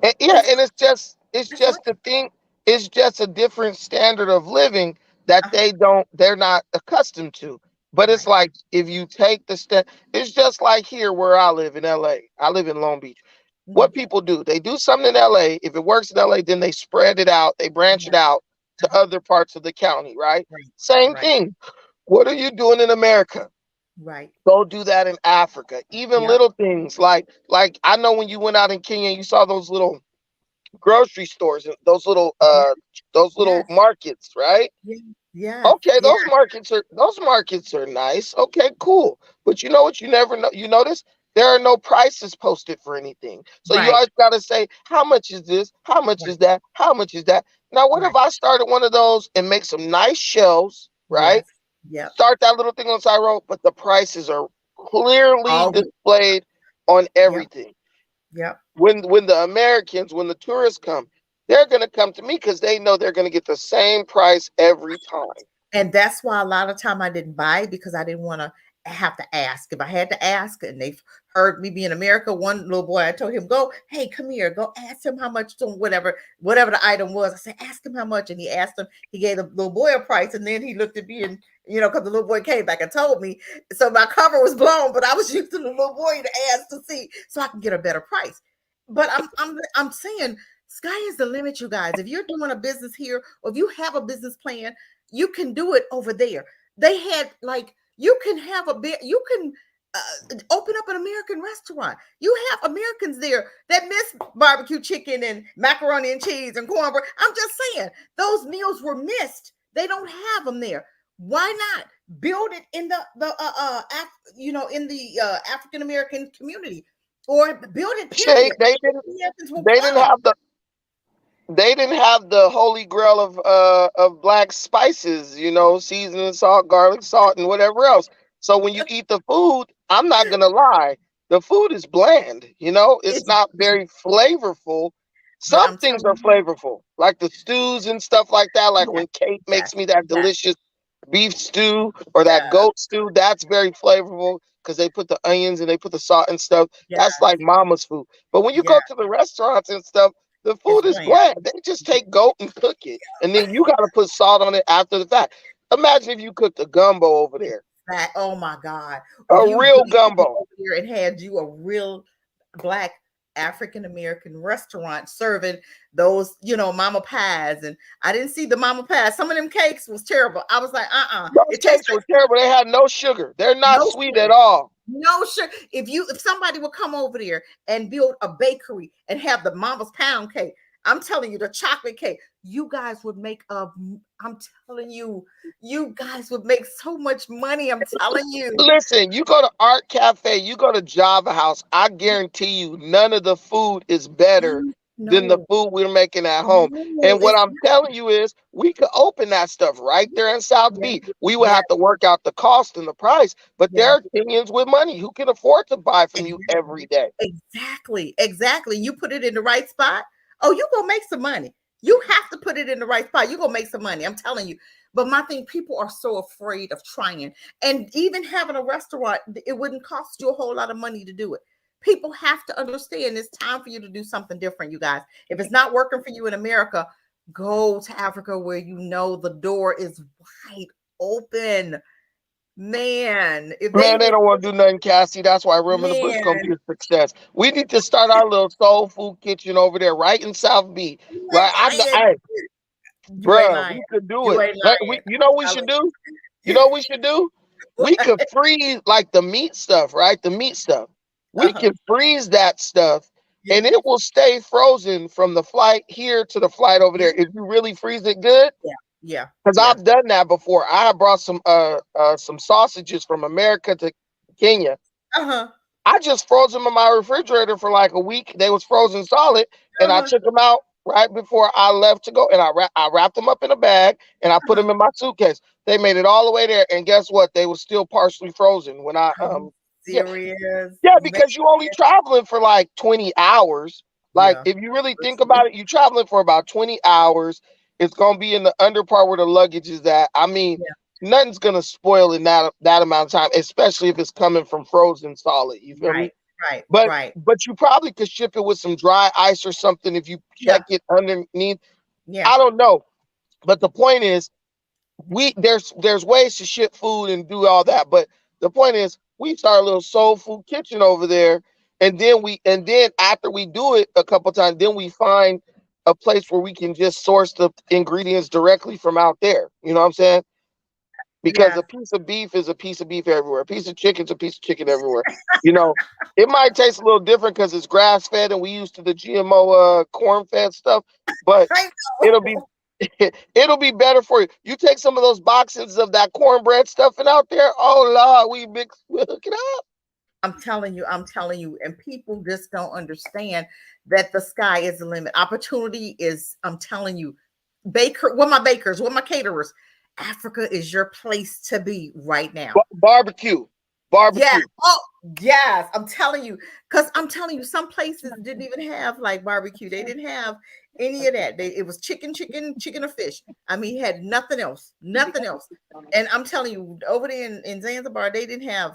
And it's just the thing. It's just a different standard of living that they're not accustomed to. But it's like, if you take the step, it's just like here where I live in LA. I live in Long Beach. What people do, they do something in LA. If it works in LA, then they spread it out. They branch it out to other parts of the county, right? Same thing. What are you doing in America? Right. Go do that in Africa. Even little things like I know when you went out in Kenya, you saw those little grocery stores, those little markets, right? Yeah. Okay, those markets are nice. Okay, cool. But you know what? You never know. You notice there are no prices posted for anything. So you always got to say, how much is this? How much is that? How much is that? Now, what if I started one of those and make some nice shelves, right? Yeah. Start that little thing on the side road, but the prices are clearly displayed on everything. Yep. When the tourists come, they're going to come to me because they know they're going to get the same price every time. And that's why a lot of time I didn't buy, because I didn't want to have to ask. If I had to ask, and they've heard me be in America, one little boy, I told him, hey, come here, go ask him how much, whatever the item was. I said, ask him how much. And he asked him, he gave the little boy a price. And then he looked at me and, because the little boy came back and told me. So my cover was blown, but I was using the little boy to ask to see so I can get a better price. But I'm saying, sky is the limit, you guys. If you're doing a business here, or if you have a business plan, you can do it over there. They had you can open up an American restaurant. You have Americans there that miss barbecue chicken and macaroni and cheese and cornbread. I'm just saying, those meals were missed. They don't have them there. Why not build it in the African American community, or build it? They didn't have the holy grail of black spices, seasoning, salt, garlic, salt, and whatever else. So when you eat the food, I'm not gonna lie, the food is bland. It's not very flavorful. Some things are flavorful, like the stews and stuff like that. Like when Kate makes me that delicious beef stew or that goat stew, that's very flavorful because they put the onions and they put the salt and stuff. That's like mama's food. But when you go to the restaurants and stuff, the food is bland. They just take goat and cook it, and then you got to put salt on it after the fact. Imagine if you cooked a gumbo over there. Oh my God! A real gumbo. Here and had you a real black African American restaurant serving those, mama pies, and I didn't see the mama pies. Some of them cakes was terrible. I was like, Those cakes were terrible. They had no sugar. They're not sweet at all. No sugar. If somebody would come over there and build a bakery and have the mama's pound cake, I'm telling you, the chocolate cake, you guys would make I'm telling you, you guys would make so much money. I'm telling you. Listen, you go to Art Cafe, you go to Java House, I guarantee you none of the food is better than the food we're making at home. And what I'm telling you is we could open that stuff right there in South Beach. We would have to work out the cost and the price, but there are Kenyans with money who can afford to buy from you every day. Exactly. You put it in the right spot. Oh, you're going to make some money. You have to put it in the right spot. You're going to make some money. I'm telling you. But my thing, people are so afraid of trying. And even having a restaurant, it wouldn't cost you a whole lot of money to do it. People have to understand it's time for you to do something different, you guys. If it's not working for you in America, go to Africa where you know the door is wide open. Man, if they Man, they would, don't want to do nothing, Cassie. That's why Room in the Bush gonna man, be a success. We need to start our little soul food kitchen over there, right in South Beach. you Right, ain't lying. You ain't bruh, lying. we could do You it. ain't lying. You know what we I should like do? You know what we should do? We could freeze like the meat stuff, right? The meat stuff. We uh-huh. can freeze that stuff Yeah, and it will stay frozen from the flight here to the flight over yeah, there. If you really freeze it good, yeah, yeah, because yeah. I've done that before. I have brought some sausages from America to Kenya. Uh-huh. I just froze them in my refrigerator for like a week. They was frozen solid, and I Uh-huh. took them out right before I left to go, and I wrapped them up in a bag, and I put Uh-huh. them in my suitcase. They made it all the way there, and guess what? They were still partially frozen when I Are you yeah, serious? yeah, Man, because you only traveling for like 20 hours. Like yeah. if you really think about it, you traveling for about 20 hours. It's gonna be in the under part where the luggage is at. I mean, Yeah. nothing's gonna spoil in that amount of time, especially if it's coming from frozen solid. You feel me? Right, right, But right. but you probably could ship it with some dry ice or something if you Yeah, check it underneath. yeah. I don't know. But the point is, there's ways to ship food and do all that. But the point is, we start a little soul food kitchen over there, and then after we do it a couple times, then we find a place where we can just source the ingredients directly from out there. You know what I'm saying? Because Yes. a piece of beef is a piece of beef everywhere. A piece of chicken's a piece of chicken everywhere. You know, it might taste a little different because it's grass fed and we used to the GMO corn fed stuff, but I it'll be know. it'll be better for you. You take some of those boxes of that cornbread stuffing out there. Oh Lord, we hook it up. I'm telling you, and people just don't understand that the sky is the limit. Opportunity is, I'm telling you, what my bakers, what my caterers. Africa is your place to be right now. Barbecue, Yeah. barbecue. Oh, yes. I'm telling you, because I'm telling you, some places didn't even have like barbecue. They didn't have any of that. It was chicken or fish. I mean, had nothing else, nothing else. And I'm telling you, over there in Zanzibar, they didn't have.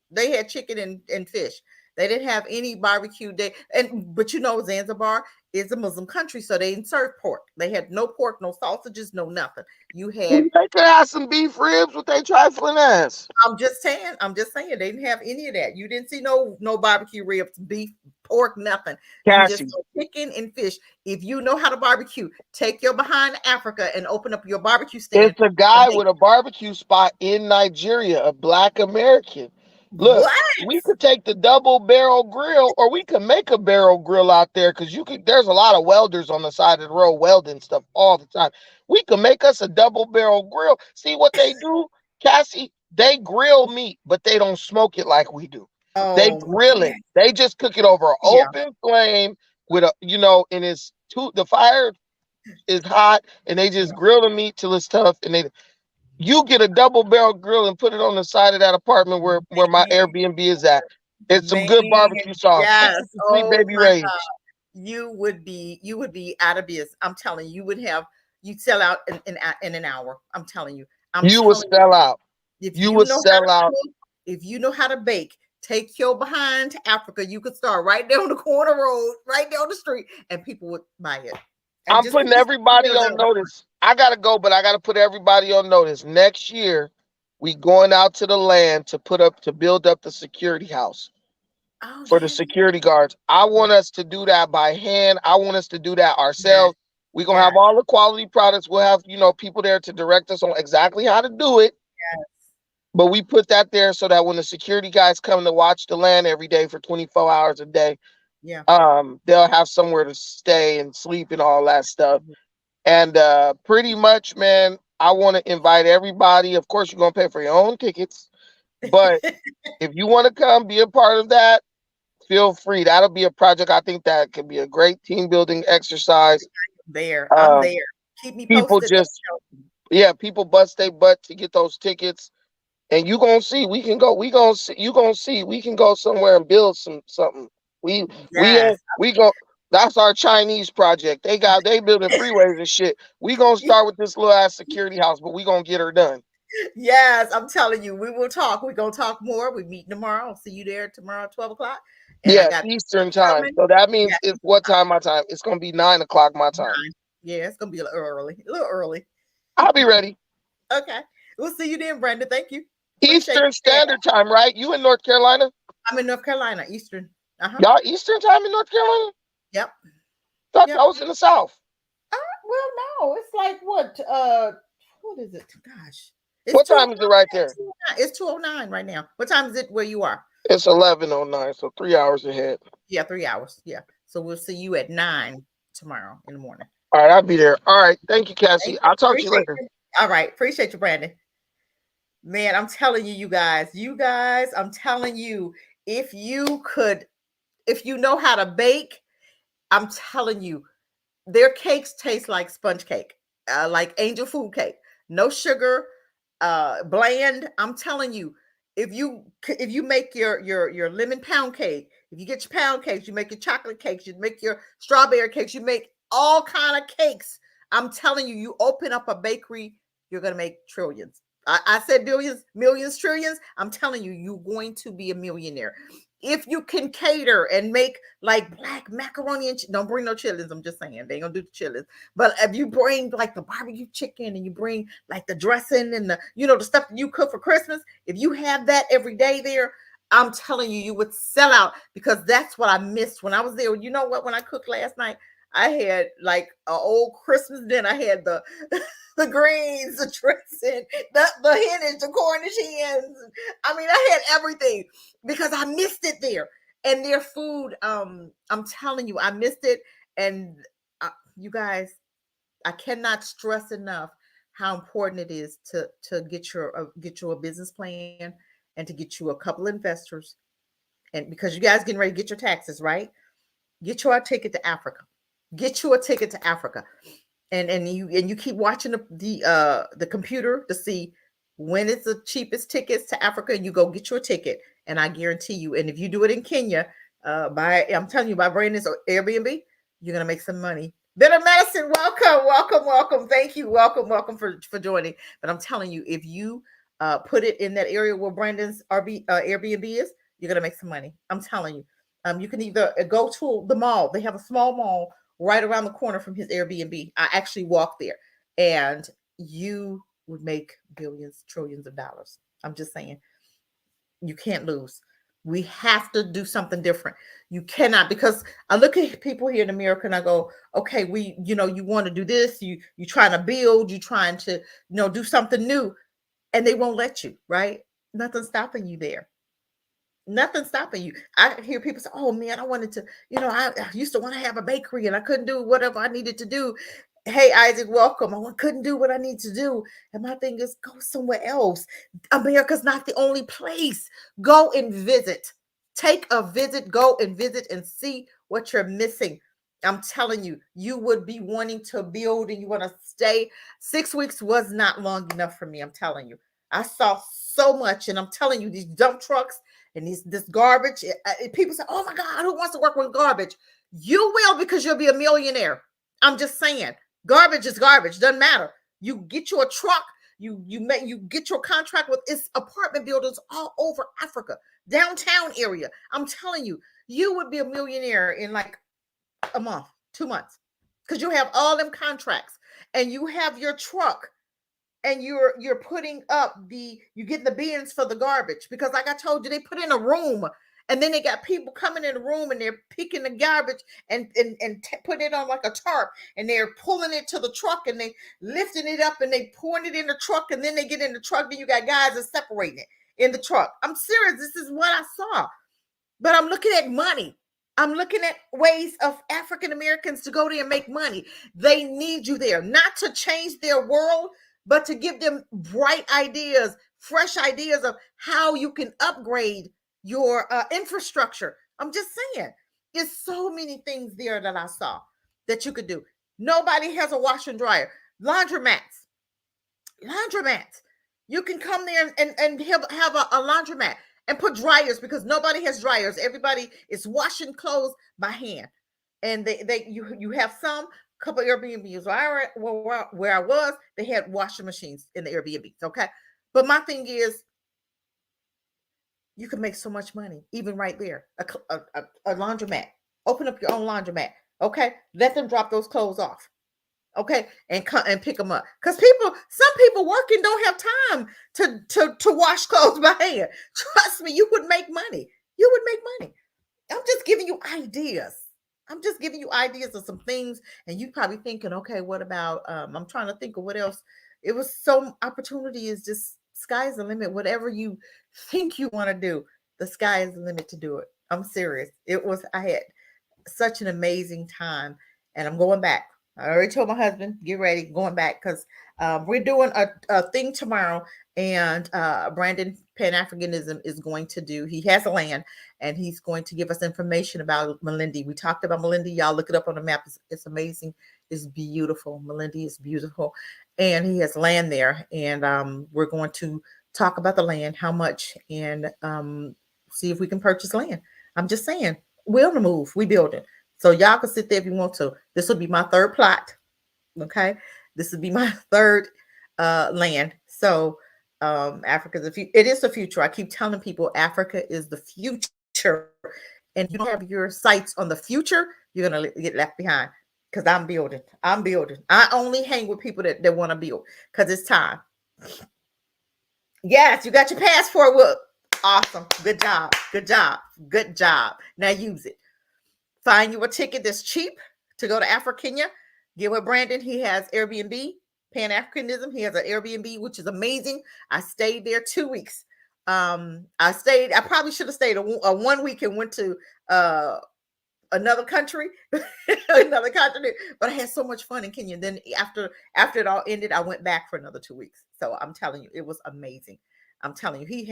They had chicken and fish. They didn't have any barbecue. But you know, Zanzibar is a Muslim country, so they didn't serve pork. They had no pork, no sausages, no nothing. You had They could have some beef ribs with their trifling ass. I'm just saying they didn't have any of that. You didn't see no barbecue ribs, beef, pork, nothing. You just Cassie, saw chicken and fish. If you know how to barbecue, take your behind to Africa and open up your barbecue stand. it's a guy with a barbecue spot in Nigeria, a black American. Look, What? we could take the double barrel grill, or we could make a barrel grill out there because you could. There's a lot of welders on the side of the road welding stuff all the time. We could make us a double barrel grill. See what they do, Cassie? They grill meat, but they don't smoke it like we do. They Oh grill it. man. They just cook it over an Yeah. open flame with and it's the fire is hot, and they just Yeah. grill the meat till it's tough, and you get a double barrel grill and put it on the side of that apartment where my Airbnb is at. It's some Man, good barbecue sauce. Fix yes. it some sweet Oh baby my range. God. You would be out of business. I'm telling you, you'd sell out in an hour. I'm telling you. I'm You will telling you, sell out. if You you will know how sell to out. cook, if you know how to bake, take your behind to Africa. You could start right there on the corner road, right there on the street, and people would buy it. And I'm just putting put these everybody videos on out. notice. I gotta go, but I gotta put everybody on notice. Next year, we going out to the land to build up the security house Oh for the yeah, security guards. I yeah, want us to do that by hand. I want us to do that yes, ourselves. We're gonna yes, have all the quality products. We'll have, people there to direct us on exactly how to do it. yes, But we put that there so that when the security guys come to watch the land every day for 24 hours a day, yeah. they'll have somewhere to stay and sleep and all that stuff. And pretty much, man, I want to invite everybody. Of course, you're gonna pay for your own tickets, but if you want to come be a part of that, feel free. That'll be a project. I think that could be a great team building exercise. There, I'm Um, there. Keep me people posted. Let just, yeah, people bust their butt to get those tickets. And you gonna see, we can go. We gonna see, you gonna see, we can go somewhere and build something. We me know. we Yes. ain't we go. That's our Chinese project. They building freeways and shit. We gonna start with this little ass security house, but we gonna get her done. Yes, I'm telling you, we will talk. We're gonna talk more. We meet tomorrow. I'll see you there tomorrow at 12 o'clock. And I Yeah, got Eastern time. coming. So that Yeah, means it's what time my time? It's gonna be 9 o'clock my time. 9. Yeah, it's gonna be a little early. A little early. I'll be ready. Okay. We'll see you then, Brandon. Thank you. Appreciate Eastern you. Standard Time, right? You in North Carolina? I'm in North Carolina, Eastern. Uh-huh. Y'all Eastern Time in North Carolina? Yep. Thought Yep. y'all was in the South. Well, no, it's like what is it? Gosh. It's What 209. time is it right there? It's 209 right now. What time is it where you are? It's 11:09, so 3 hours ahead. Yeah, 3 hours. Yeah. So we'll see you at 9 tomorrow in the morning. All right, I'll be there. All right, thank you, Cassie. Thank you. I'll talk to you Appreciate later. you. All right. Appreciate you, Brandon. Man, I'm telling you guys, I'm telling you, if you know how to bake, I'm telling you, their cakes taste like sponge cake, like angel food cake. No sugar, bland. I'm telling you, if you make your lemon pound cake, if you get your pound cakes, you make your chocolate cakes, you make your strawberry cakes, you make all kind of cakes. I'm telling you, you open up a bakery, you're gonna make trillions. I said billions, millions, trillions. I'm telling you, you're going to be a millionaire if you can cater and make like black macaroni and don't bring no chitlins. I'm just saying they ain't gonna do the chitlins. But if you bring like the barbecue chicken and you bring like the dressing and the the stuff that you cook for Christmas, if you have that every day there, I'm telling you, you would sell out because that's what I missed when I was there. You know what? When I cooked last night, I had like an old Christmas dinner. I had the the greens, the dressing, the Hennish, the Cornish hens. I mean, I had everything because I missed it there. And their food, I'm telling you, I missed it. And you guys, I cannot stress enough how important it is to get you a business plan and to get you a couple investors. And because you guys getting ready to get your taxes, right? Get you a ticket to Africa. Get you a ticket to Africa. And you keep watching the computer to see when it's the cheapest tickets to Africa, and you go get your ticket. And I guarantee you, and if you do it in Kenya, I'm telling you, by Brandon's Airbnb, you're gonna make some money. Better Medicine, welcome. Thank you, welcome for joining. But I'm telling you, if you put it in that area where Brandon's Airbnb is, you're gonna make some money. I'm telling you. You can either go to the mall. They have a small mall right around the corner from his Airbnb. I actually walked there, and you would make billions, trillions of dollars. I'm just saying, you can't lose. We have to do something different. You cannot, because I look at people here in America and I go, okay, you want to do this, you trying to build, you trying to, do something new, and they won't let you, right? Nothing's stopping you there. Nothing's stopping you. I hear people say, "Oh man, I wanted to, I used to want to have a bakery and I couldn't do whatever I needed to do." Hey, Isaac, welcome. Couldn't do what I need to do. And my thing is, go somewhere else. America's not the only place. Go and visit. Take a visit, go and visit and see what you're missing. I'm telling you, you would be wanting to build and you want to stay. 6 weeks was not long enough for me. I'm telling you. I saw so much, and I'm telling you, these dump trucks and this garbage. People say, "Oh my God, who wants to work with garbage?" You will, because you'll be a millionaire. I'm just saying, garbage is garbage. Doesn't matter. You get you a truck. You get your contract with its apartment buildings all over Africa, downtown area. I'm telling you, you would be a millionaire in like a month, 2 months, because you have all them contracts and you have your truck and you're putting up you get the bins for the garbage, because like I told you, they put in a room and then they got people coming in the room and they're picking the garbage and putting it on like a tarp, and they're pulling it to the truck and they lifting it up and they pouring it in the truck, and then they get in the truck, then you got guys that separating it in the truck. I'm serious. This is what I saw. But I'm looking at money. I'm looking at ways of African Americans to go there and make money. They need you there, not to change their world, but to give them bright ideas, fresh ideas of how you can upgrade your infrastructure. I'm just saying, there's so many things there that I saw that you could do. Nobody has a wash and dryer. Laundromats. You can come there and have a laundromat and put dryers, because nobody has dryers. Everybody is washing clothes by hand. And you have some couple Airbnbs where I was, they had washing machines in the Airbnbs. Okay. But my thing is, you can make so much money, even right there. A laundromat. Open up your own laundromat. Okay. Let them drop those clothes off. Okay. And come and pick them up. Because some people working don't have time to wash clothes by hand. Trust me, you would make money. You would make money. I'm just giving you ideas. I'm just giving you ideas of some things. And you probably thinking, okay, what about I'm trying to think of what else. It was so opportunity is just sky's the limit. Whatever you think you want to do, the sky is the limit to do it. I'm serious. I had such an amazing time. And I'm going back. I already told my husband, get ready, going back because we're doing a thing tomorrow. And Brandon Pan Africanism is going to do, he has a land and he's going to give us information about Malindi. We talked about Malindi. Y'all look it up on the map. It's amazing. It's beautiful. Malindi is beautiful. And he has land there. And we're going to talk about the land, how much, and see if we can purchase land. I'm just saying, we're on the move. We building. So y'all can sit there if you want to. This will be my third plot. Okay. This will be my third land. So Africa it is the future. I keep telling people Africa is the future. And you don't have your sights on the future, you're gonna get left behind. Because I'm building. I only hang with people that want to build because it's time. Yes, you got your passport. Look. Awesome. Good job. Good job. Good job. Now use it. Find you a ticket that's cheap to go to Africania. Get with Brandon. He has Airbnb, Pan Africanism. He has an Airbnb, which is amazing. I stayed there 2 weeks. I probably should have stayed a 1 week and went to another country, another continent, but I had so much fun in Kenya. Then after it all ended, I went back for another 2 weeks. So I'm telling you, it was amazing. I'm telling you,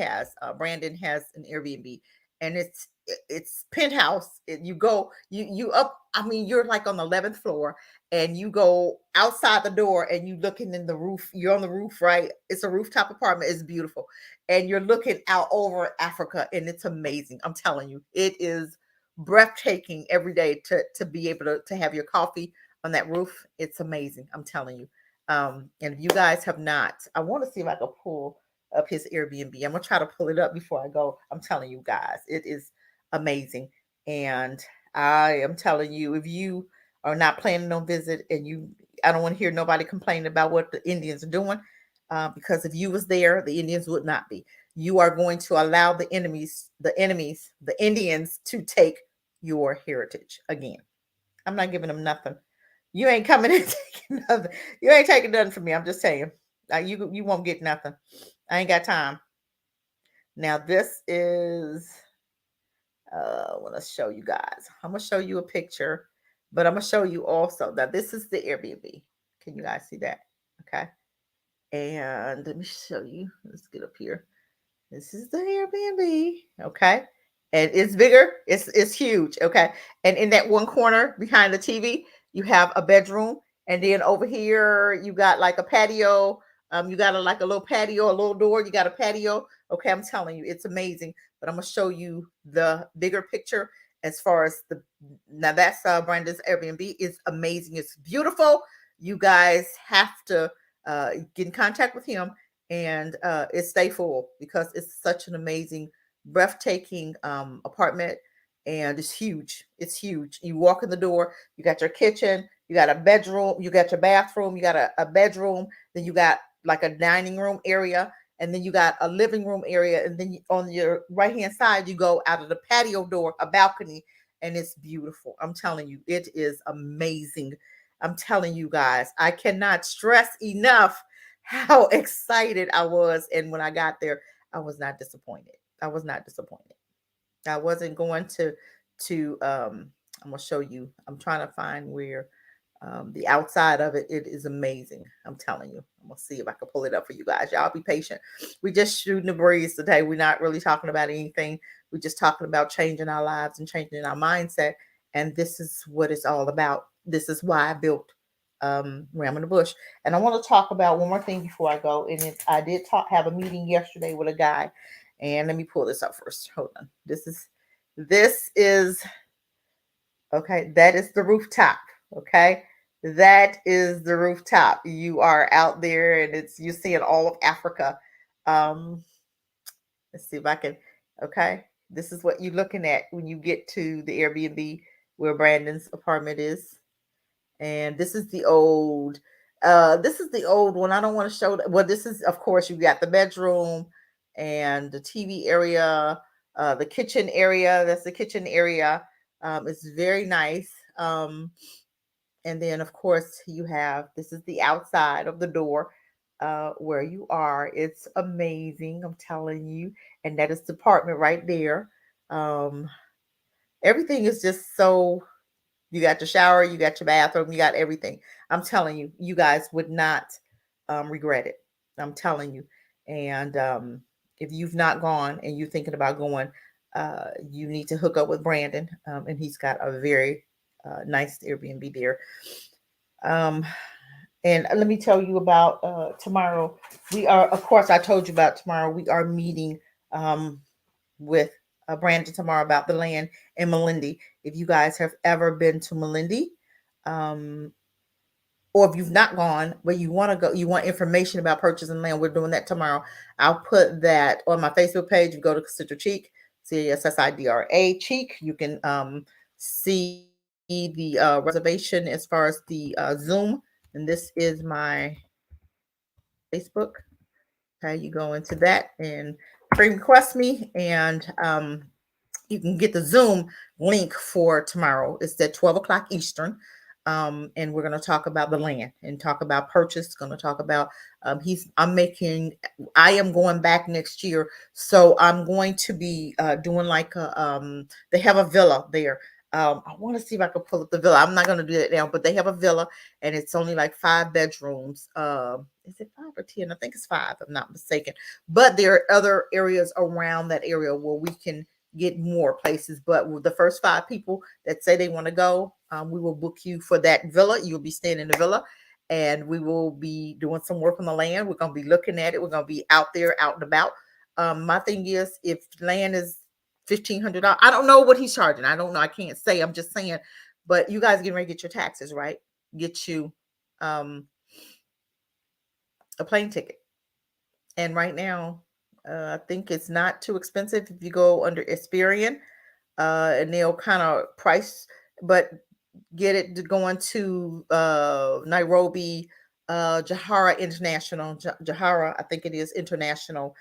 Brandon has an Airbnb and it's penthouse. You go, you up, I mean, you're like on the 11th floor and you go outside the door and you looking in the roof, you're on the roof, right? It's a rooftop apartment. It's beautiful. And you're looking out over Africa and it's amazing. I'm telling you, it is breathtaking every day to be able to have your coffee on that roof. It's amazing. I'm telling you. And if you guys have not, I want to see if I can pull up his Airbnb. I'm gonna try to pull it up before I go. I'm telling you guys, it is amazing. And I am telling you, if you are not planning on visit and I don't want to hear nobody complaining about what the Indians are doing, because if you was there, the Indians would not be. You are going to allow the Indians to take your heritage again. I'm not giving them nothing. You ain't coming and taking nothing. You ain't taking nothing from me. I'm just saying. You won't get nothing. I ain't got time. Now this is I want to show you guys. I'm gonna show you a picture, but I'm gonna show you also that this is the Airbnb. Can you guys see that? Okay. And let me show you. Let's get up here. This is the Airbnb. Okay. And it's bigger. It's huge. Okay. And in that one corner behind the TV, you have a bedroom. And then over here, you got like a patio. You got like a little patio, a little door. You got a patio. Okay. I'm telling you, it's amazing. But I'm going to show you the bigger picture as far as now that's Brandon's Airbnb. It's amazing. It's beautiful. You guys have to get in contact with him and it stay full because it's such an amazing, breathtaking apartment. And it's huge. It's huge. You walk in the door, you got your kitchen, you got a bedroom, you got your bathroom, you got a bedroom, then you got like a dining room area, and then you got a living room area, and then on your right hand side, you go out of the patio door, a balcony, and it's beautiful. I'm telling you, it is amazing. I'm telling you guys, I cannot stress enough how excited I was. And when I got there, I was not disappointed. I was not disappointed. I wasn't going I'm gonna show you. I'm trying to find where the outside of it is amazing. I'm telling you. I'm gonna see if I can pull it up for you guys. Y'all be patient. We just shooting the breeze today. We're not really talking about anything. We're just talking about changing our lives and changing our mindset. And this is what it's all about. This is why I built Ram in the Bush. And I want to talk about one more thing before I go. And I did have a meeting yesterday with a guy. And let me pull this up first. Hold on. This is okay. That is the rooftop. Okay. That is the rooftop. You are out there and you're seeing all of Africa. Let's see if I can. Okay, this is what you're looking at when you get to the Airbnb where Brandon's apartment is, and this is the old. This is the old one. I don't want to show that. Well, this is, of course, you got the bedroom and the TV area, the kitchen area. That's the kitchen area. It's very nice. And then, of course, you have, this is the outside of the door where you are. It's amazing, I'm telling you. And that is the apartment right there. Um, Everything is just so, you got your shower, you got your bathroom, you got everything. I'm telling you, you guys would not regret it. I'm telling you. And if you've not gone and you're thinking about going, you need to hook up with Brandon. And he's got a very nice Airbnb there. Um, and let me tell you about tomorrow. We are, of course, I told you about tomorrow. We are meeting with Brandon tomorrow about the land in Melindy. If you guys have ever been to Melindy, um, or if you've not gone, but you want to go, you want information about purchasing land, we're doing that tomorrow. I'll put that on my Facebook page. You go to Consider Cheek, CASSIDRA Cheek. You can see the reservation as far as the Zoom. And this is my Facebook. Okay, you go into that and request me, and you can get the Zoom link for tomorrow. It's at 12 o'clock Eastern. And we're going to talk about the land and talk about purchase. Going to talk about I am going back next year, so I'm going to be doing like they have a villa there. I want to see if I can pull up the villa. I'm not going to do that now, but they have a villa and it's only like 5 bedrooms. Is it 5 or 10? I think it's 5, if I'm not mistaken. But there are other areas around that area where we can get more places. But with the first 5 people that say they want to go, we will book you for that villa. You'll be staying in the villa, and we will be doing some work on the land. We're going to be looking at it. We're going to be out there, out and about. My thing is, if land is $1,500, I don't know what he's charging. I don't know. I can't say. I'm just saying. But you guys getting ready to get your taxes, right? Get you a plane ticket. And right now, I think it's not too expensive if you go under Experian, and they'll kind of price, but get it going to Nairobi, Jahara International, Jahara, I think it is International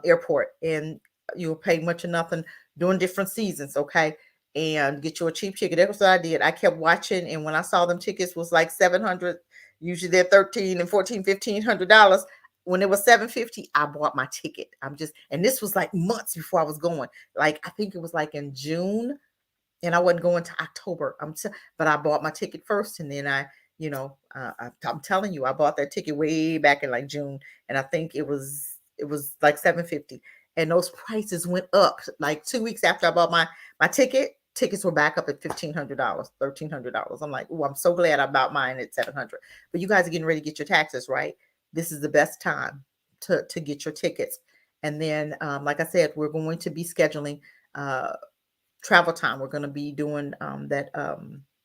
Airport, and you'll pay much or nothing during different seasons, okay? And get you a cheap ticket. That's what I did. I kept watching, and when I saw them tickets was like 700, usually they're 13 and 14, $1,500. When it was 750, I bought my ticket. And this was like months before I was going. Like, I think it was like in June, and I wasn't going to October. But I bought my ticket first, and then I'm telling you, I bought that ticket way back in like June, and I think it was like 750, and those prices went up like 2 weeks after I bought my ticket. Tickets were back up at $1,500, $1,300. I'm like, oh, I'm so glad I bought mine at 700. But you guys are getting ready to get your taxes, right? This is the best time to get your tickets. And then, like I said, we're going to be scheduling travel time. We're going to be doing that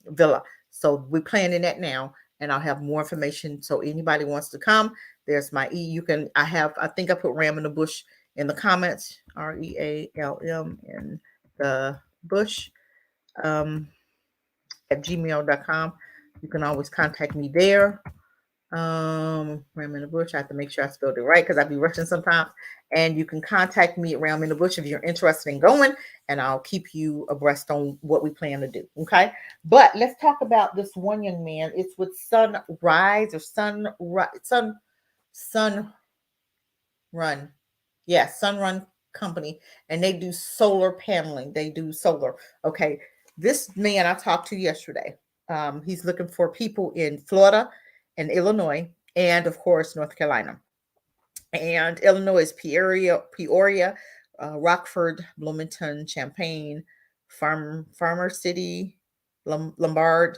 villa. So we're planning that now, and I'll have more information. So anybody wants to come, there's my I think I put Ram in the Bush in the comments, REALM in the bush at gmail.com. You can always contact me there. Ram in the Bush. I have to make sure I spelled it right because I be rushing sometimes. And you can contact me at Ram in the Bush if you're interested in going, and I'll keep you abreast on what we plan to do. Okay. But let's talk about this one young man. It's with Sunrise or Sun Run. Yes, Sunrun Company, and they do solar paneling. They do solar. Okay. This man I talked to yesterday, he's looking for people in Florida and Illinois, and of course, North Carolina. And Illinois is Peoria, Rockford, Bloomington, Champaign, Farmer City, Lombard,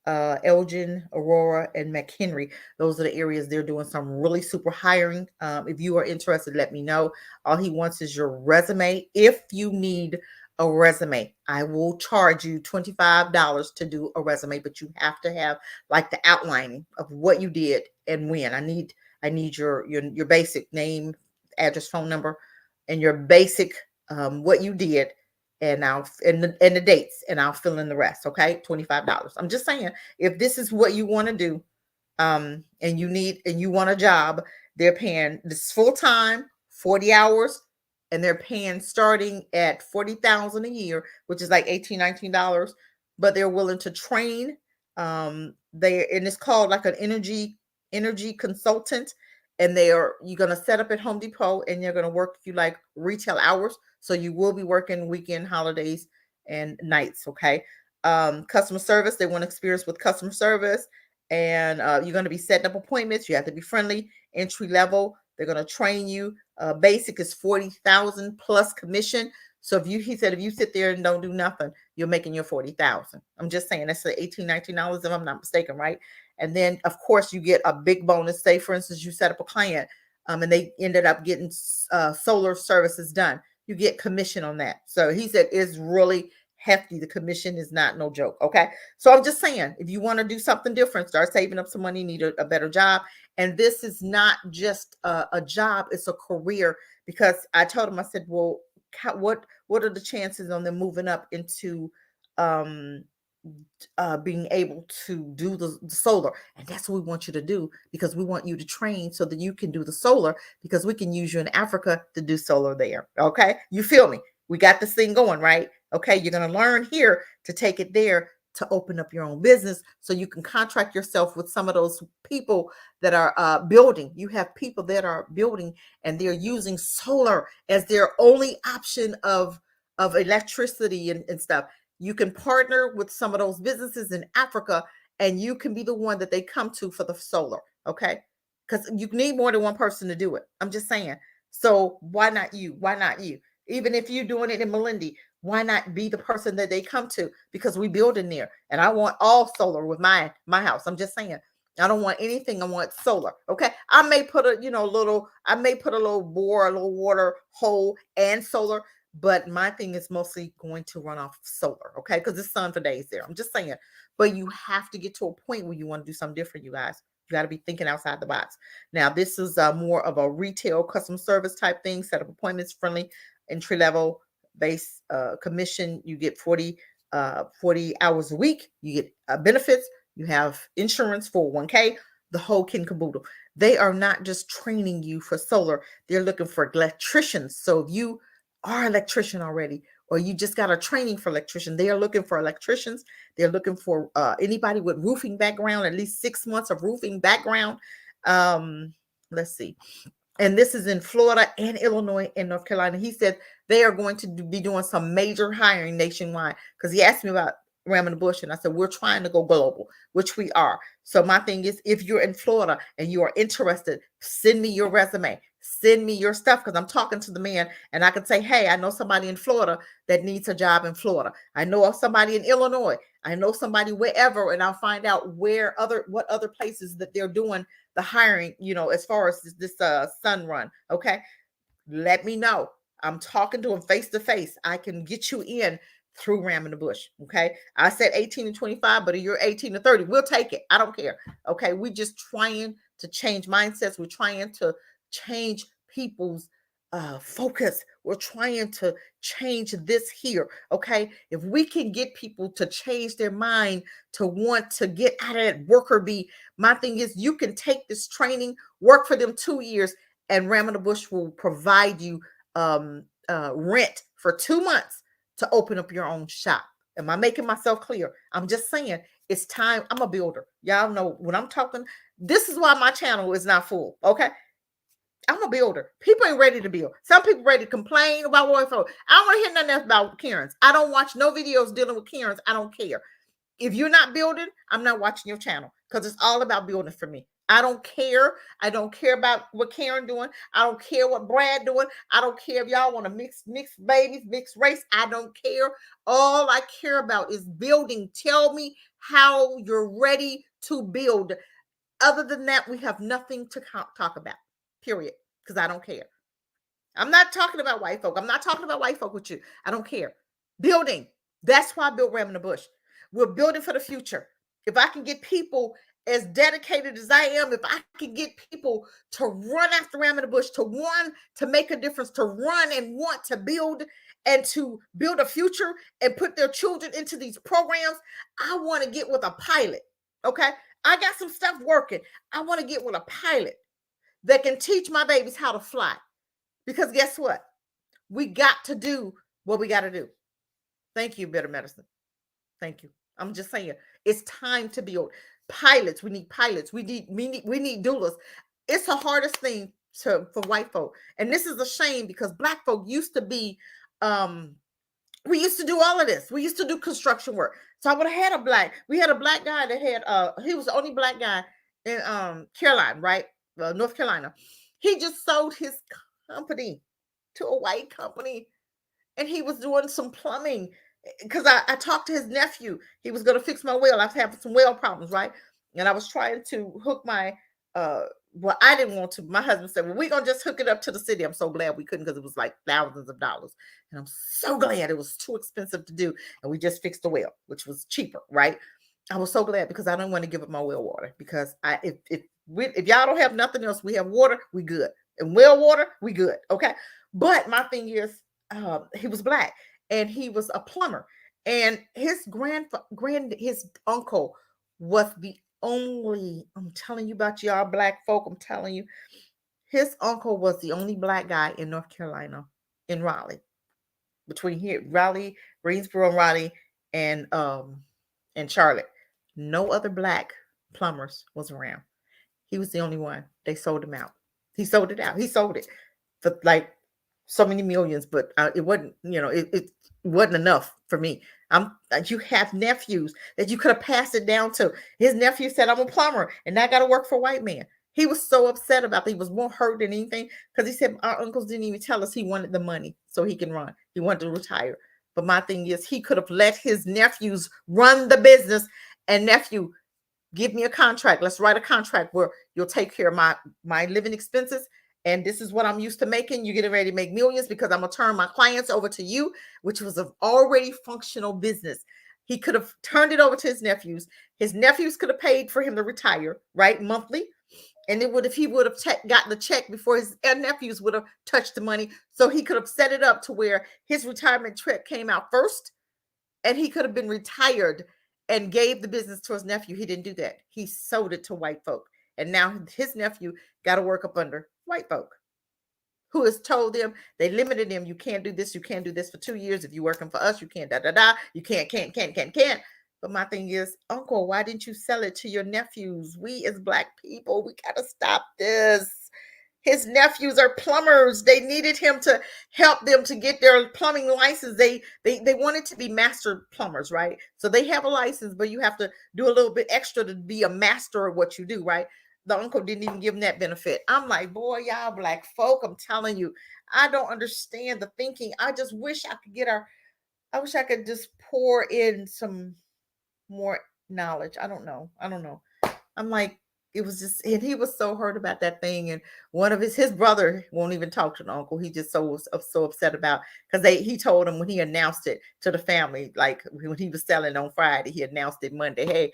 Elgin, Aurora, and McHenry. Those are the areas they're doing some really super hiring. If you are interested, let me know. All he wants is your resume. If you need a resume, I will charge you $25 to do a resume, but you have to have like the outlining of what you did and when. I I need your basic name, address, phone number, and your basic what you did, and the dates, and I'll fill in the rest. Okay, $25. I'm just saying, if this is what you want to do, and you want a job, they're paying this full time, 40 hours, and they're paying starting at 40,000 a year, which is like $18-19, but they're willing to train. And it's called like an energy consultant, and you're gonna set up at Home Depot, and you're gonna work you like retail hours, so you will be working weekend, holidays, and nights. Okay. Customer service, they want experience with customer service, and you're going to be setting up appointments. You have to be friendly. Entry level, they're going to train you. Basic is 40,000 plus commission. So he said if you sit there and don't do nothing, you're making your 40,000. I'm just saying that's the $18-19 if I'm not mistaken, right? And then of course you get a big bonus. Say for instance you set up a client, and they ended up getting solar services done. You get commission on that. So he said it's really hefty. The commission is not no joke. Okay. So I'm just saying, if you want to do something different, start saving up some money, need a better job. And this is not just a job, it's a career. Because I told him, I said, well, what are the chances on them moving up into being able to do the solar? And that's what we want you to do, because we want you to train so that you can do the solar, because we can use you in Africa to do solar there. Okay. You feel me? We got this thing going, right? Okay. You're going to learn here to take it there to open up your own business, so you can contract yourself with some of those people that are building. You have people that are building, and they're using solar as their only option of electricity and stuff. You can partner with some of those businesses in Africa, and you can be the one that they come to for the solar. Okay. Because you need more than one person to do it. I'm just saying. So why not you? Why not you? Even if you're doing it in Malindi, why not be the person that they come to? Because we build in there, and I want all solar with my house. I'm just saying, I don't want anything. I want solar. Okay. I may put a little bore, a little water hole and solar, but my thing is mostly going to run off solar. Okay. Because it's sun for days there. I'm just saying, but you have to get to a point where you want to do something different, you guys. You got to be thinking outside the box. Now, this is more of a retail customer service type thing. Set up appointments, friendly, entry level, base commission. You get 40 hours a week. You get benefits. You have insurance, 401k, the whole kit and caboodle. They are not just training you for solar. They're looking for electricians. So if you are an electrician already, or you just got a training for electrician, they are looking for electricians. They're looking for anybody with roofing background, at least 6 months of roofing background. Let's see. And this is in Florida and Illinois and North Carolina. He said they are going to be doing some major hiring nationwide, because he asked me about Ram in the Bush, and I said, we're trying to go global, which we are. So my thing is, if you're in Florida and you are interested, send me your resume, send me your stuff, because I'm talking to the man, and I can say, hey, I know somebody in Florida that needs a job in Florida. I know of somebody in Illinois. I know somebody wherever, and I'll find out what other places that they're doing the hiring, as far as this sun run. Okay. Let me know. I'm talking to them face to face. I can get you in through Ram in the Bush. Okay. I said 18 to 25, but if you're 18 to 30, we'll take it. I don't care. Okay. We're just trying to change mindsets. We're trying to change people's focus. We're trying to change this here. Okay. If we can get people to change their mind to want to get out of that worker bee, my thing is, you can take this training, work for them 2 years, and Ram in the Bush will provide you rent for 2 months to open up your own shop. Am I making myself clear? I'm just saying, it's time. I'm a builder. Y'all know when I'm talking, this is why my channel is not full. Okay. I'm a builder. People ain't ready to build. Some people ready to complain about what. I don't want to hear nothing else about Karens. I don't watch no videos dealing with Karens. I don't care. If you're not building, I'm not watching your channel, because it's all about building for me. I don't care. I don't care about what Karen doing. I don't care what Brad doing. I don't care if y'all want to mix babies, mix race. I don't care. All I care about is building. Tell me how you're ready to build. Other than that, we have nothing to talk about. Period. Because I don't care. I'm not talking about white folk. I'm not talking about white folk with you. I don't care. Building. That's why I built Ram in the Bush. We're building for the future. If I can get people as dedicated as I am, if I could get people to run after Ram in the Bush, to make a difference, to run and want to build and to build a future and put their children into these programs, I want to get with a pilot. Okay. I got some stuff working. I want to get with a pilot that can teach my babies how to fly. Because guess what? We got to do what we got to do. Thank you, Better Medicine. Thank you. I'm just saying, it's time to build pilots. We need pilots. We need doulas. It's the hardest thing for white folk. And this is a shame because Black folk used to be, we used to do all of this. We used to do construction work. So I would have had we had a Black guy that had, he was the only Black guy in Carolina, right? North Carolina. He just sold his company to a white company. And he was doing some plumbing because I talked to his nephew. He was going to fix my well. I was having some well problems, right? And I was trying to hook my, well, I didn't want to. My husband said, well, we're going to just hook it up to the city. I'm so glad we couldn't because it was like thousands of dollars. And I'm so glad it was too expensive to do. And we just fixed the well, which was cheaper, right? I was so glad because I don't want to give up my well water because if y'all don't have nothing else, we have water, we good. And well water, we good, okay? But my thing is, he was Black and he was a plumber, and his his uncle was the only, I'm telling you about y'all Black folk, I'm telling you, his uncle was the only Black guy in North Carolina, in Raleigh, between here, Raleigh, Greensboro, and Raleigh, and Charlotte. No other Black plumbers was around. He was the only one. They sold him out. He sold it out. He sold it for like so many millions, but it wasn't, it wasn't enough for me. You have nephews that you could have passed it down to. His nephew said, I'm a plumber and I got to work for a white man. He was so upset about that. He was more hurt than anything because he said our uncles didn't even tell us he wanted the money so he can run. He wanted to retire. But my thing is, he could have let his nephews run the business, and nephew, give me a contract. Let's write a contract where you'll take care of my living expenses. And this is what I'm used to making. You're getting ready to make millions because I'm going to turn my clients over to you, which was an already functional business. He could have turned it over to his nephews. His nephews could have paid for him to retire, right? Monthly. And if he would have got the check before his nephews would have touched the money. So he could have set it up to where his retirement check came out first. And he could have been retired and gave the business to his nephew. He didn't do that. He sold it to white folk. And now his nephew got to work up under white folk who has told them, they limited him. You can't do this. You can't do this for 2 years. If you're working for us, you can't, You can't. But my thing is, uncle, why didn't you sell it to your nephews? We as Black people, we got to stop this. His nephews are plumbers. They needed him to help them to get their plumbing license. They wanted to be master plumbers, right? So they have a license, but you have to do a little bit extra to be a master of what you do, right? The uncle didn't even give him that benefit. I'm like, boy, y'all Black folk, I'm telling you, I don't understand the thinking. I just wish I could just pour in some more knowledge. I don't know. I'm like, it was just, and he was so hurt about that thing. And one of his brother won't even talk to the uncle. He just so upset about, because he told him when he announced it to the family, like when he was selling on Friday, he announced it Monday, hey,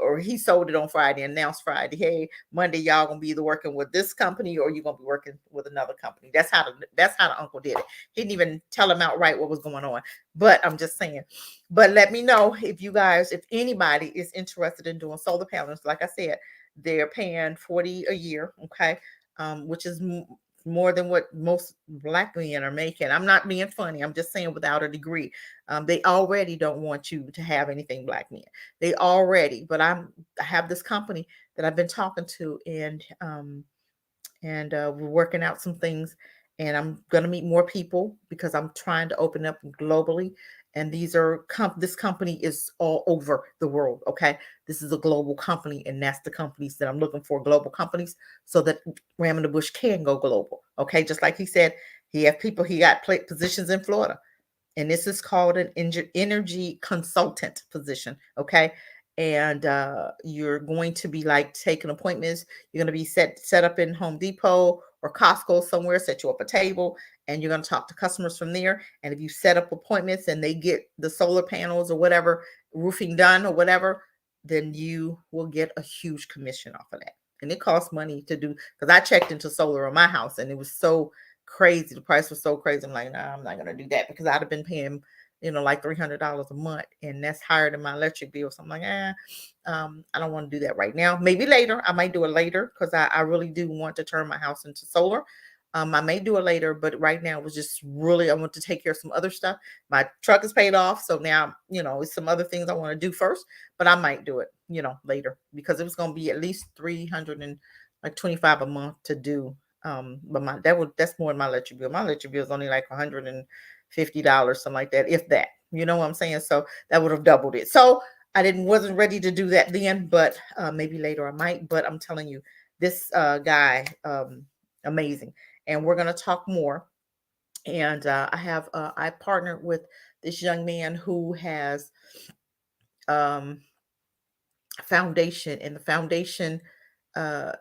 or he sold it on Friday, announced Friday, hey, Monday y'all gonna be either working with this company or you're gonna be working with another company. That's how the uncle did it. He didn't even tell him outright what was going on. But I'm just saying. But let me know if anybody is interested in doing solar panels. Like I said, they're paying $40 a year, okay, which is more than what most Black men are making. I'm not being funny. I'm just saying without a degree. They already don't want you to have anything Black men. They already, but I have this company that I've been talking to, and we're working out some things, and I'm going to meet more people because I'm trying to open up globally. And these are this company is all over the world. Okay. This is a global company. And that's the companies that I'm looking for, global companies, so that Ram in the Bush can go global. Okay. Just like he said, he got positions in Florida, and this is called an energy consultant position. Okay. And you're going to be like taking appointments. You're going to be set up in Home Depot or Costco somewhere, set you up a table, and you're going to talk to customers from there. And if you set up appointments and they get the solar panels or whatever, roofing done or whatever, then you will get a huge commission off of that. And it costs money to do, because I checked into solar on my house and it was so crazy. The price was so crazy. I'm like, nah, I'm not gonna do that, because I'd have been paying, like $300 a month, and that's higher than my electric bill. So I'm like, I don't want to do that right now. Maybe later. I might do it later, because I really do want to turn my house into solar. I may do it later, but right now it was just really, I want to take care of some other stuff. My truck is paid off. So now, it's some other things I want to do first, but I might do it, later, because it was going to be at least 325 a month to do. But that's more than my electric bill. My electric bill is only like $150, something like that, if that. You know what I'm saying? So that would have doubled it. So I wasn't ready to do that then, but maybe later I might. But I'm telling you, this guy, amazing. And we're going to talk more. And I partnered with this young man who has foundation, and the foundation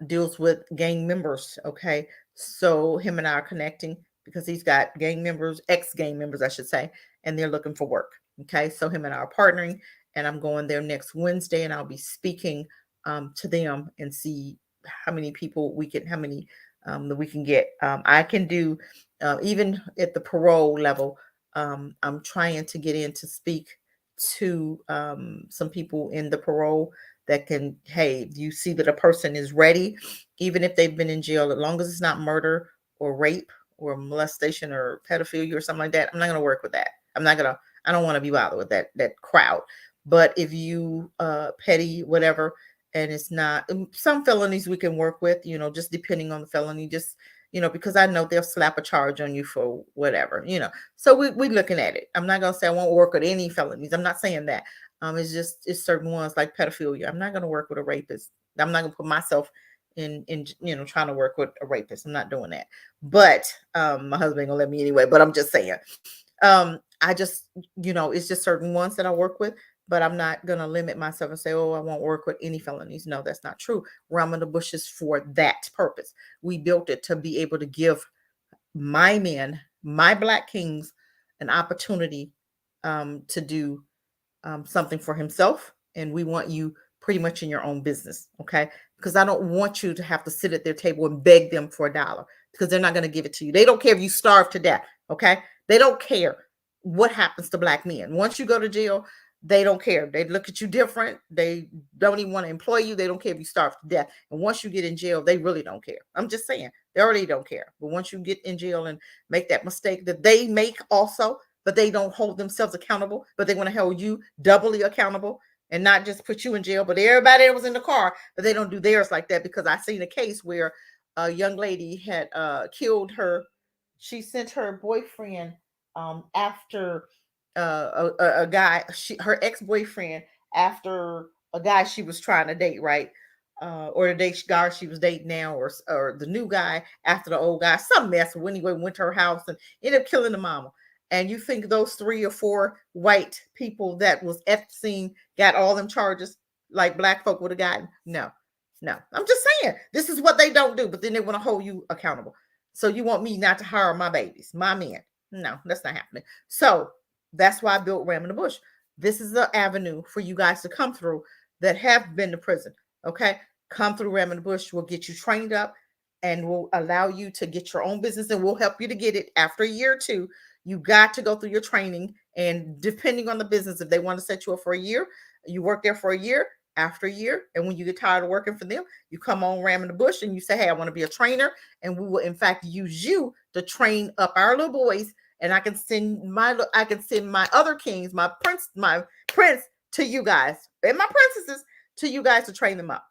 deals with gang members. Okay. So him and I are connecting, because he's got gang members, ex-gang members, I should say, and they're looking for work. Okay. So him and I are partnering, and I'm going there next Wednesday, and I'll be speaking to them and see how many people that we can get. I can do, even at the parole level. I'm trying to get in to speak to some people in the parole that can, hey, you see that a person is ready, even if they've been in jail, as long as it's not murder or rape or molestation or pedophilia or something like that. I'm not going to work with that. I don't want to be bothered with that crowd. But if you petty, whatever, and it's not, some felonies we can work with, just depending on the felony, just, because I know they'll slap a charge on you for whatever, so we're looking at it. I'm not going to say I won't work with any felonies. I'm not saying that. It's certain ones like pedophilia. I'm not going to work with a rapist. I'm not going to put myself in trying to work with a rapist. I'm not doing that. But my husband ain't gonna let me anyway. But I'm just saying, I just, it's just certain ones that I work with. But I'm not going to limit myself and say, oh, I won't work with any felonies. No, that's not true. Realm of the Bush is for that purpose. We built it to be able to give my men, my Black kings, an opportunity to do something for himself. And we want you pretty much in your own business. Okay. Because I don't want you to have to sit at their table and beg them for $1, because they're not going to give it to you. They don't care if you starve to death. Okay. They don't care what happens to Black men. Once you go to jail, they don't care. They look at you different. They don't even want to employ you. They don't care if you starve to death. And once you get in jail, they really don't care. I'm just saying, they already don't care. But once you get in jail and make that mistake that they make also, but they don't hold themselves accountable, but they want to hold you doubly accountable, and not just put you in jail, but everybody that was in the car, but they don't do theirs like that. Because I seen a case where a young lady had killed her. She sent her boyfriend after a guy, her ex-boyfriend, after a guy she was trying to date, right? Or the date guy she was dating now, or the new guy after the old guy, some mess. Anyway, went to her house and ended up killing the mama. And you think those 3 or 4 white people that was at the scene got all them charges like Black folk would have gotten? No. I'm just saying, this is what they don't do, but then they want to hold you accountable. So you want me not to hire my babies, my men? No, that's not happening. So that's why I built Ram in the Bush. This is the avenue for you guys to come through that have been to prison. Okay. Come through Ram in the Bush. We'll get you trained up, and we'll allow you to get your own business, and we'll help you to get it after a year or 2. You got to go through your training, and depending on the business, if they want to set you up for a year, you work there for a year. After a year, and when you get tired of working for them, you come on Ram in the Bush and you say, hey, I want to be a trainer, and we will in fact use you to train up our little boys. And I can send my other kings, my prince to you guys, and my princesses to you guys to train them up.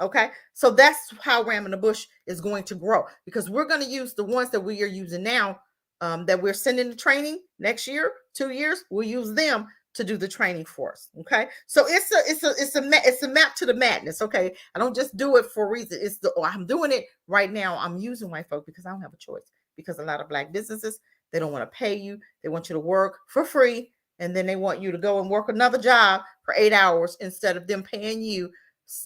Okay, so that's how Ram in the Bush is going to grow, because we're going to use the ones that we are using now, that we're sending to training next year, 2 years. We'll use them to do the training for us. Okay, so it's a map to the madness. Okay, I don't just do it for a reason. I'm doing it right now. I'm using white folk because I don't have a choice, because a lot of Black businesses, they don't want to pay you. They want you to work for free, and then they want you to go and work another job for 8 hours instead of them paying you.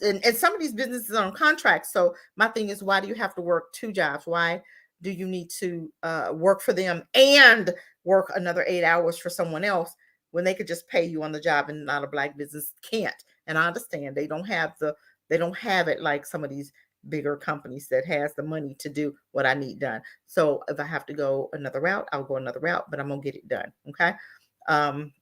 And some of these businesses are on contracts. So my thing is, why do you have to work 2 jobs? Why do you need to work for them and work another 8 hours for someone else, when they could just pay you on the job? And not a Black business can't. And I understand they don't have it like some of these bigger companies that has the money to do what I need done. So if I have to go another route, I'll go another route, but I'm gonna get it done. Okay. Um,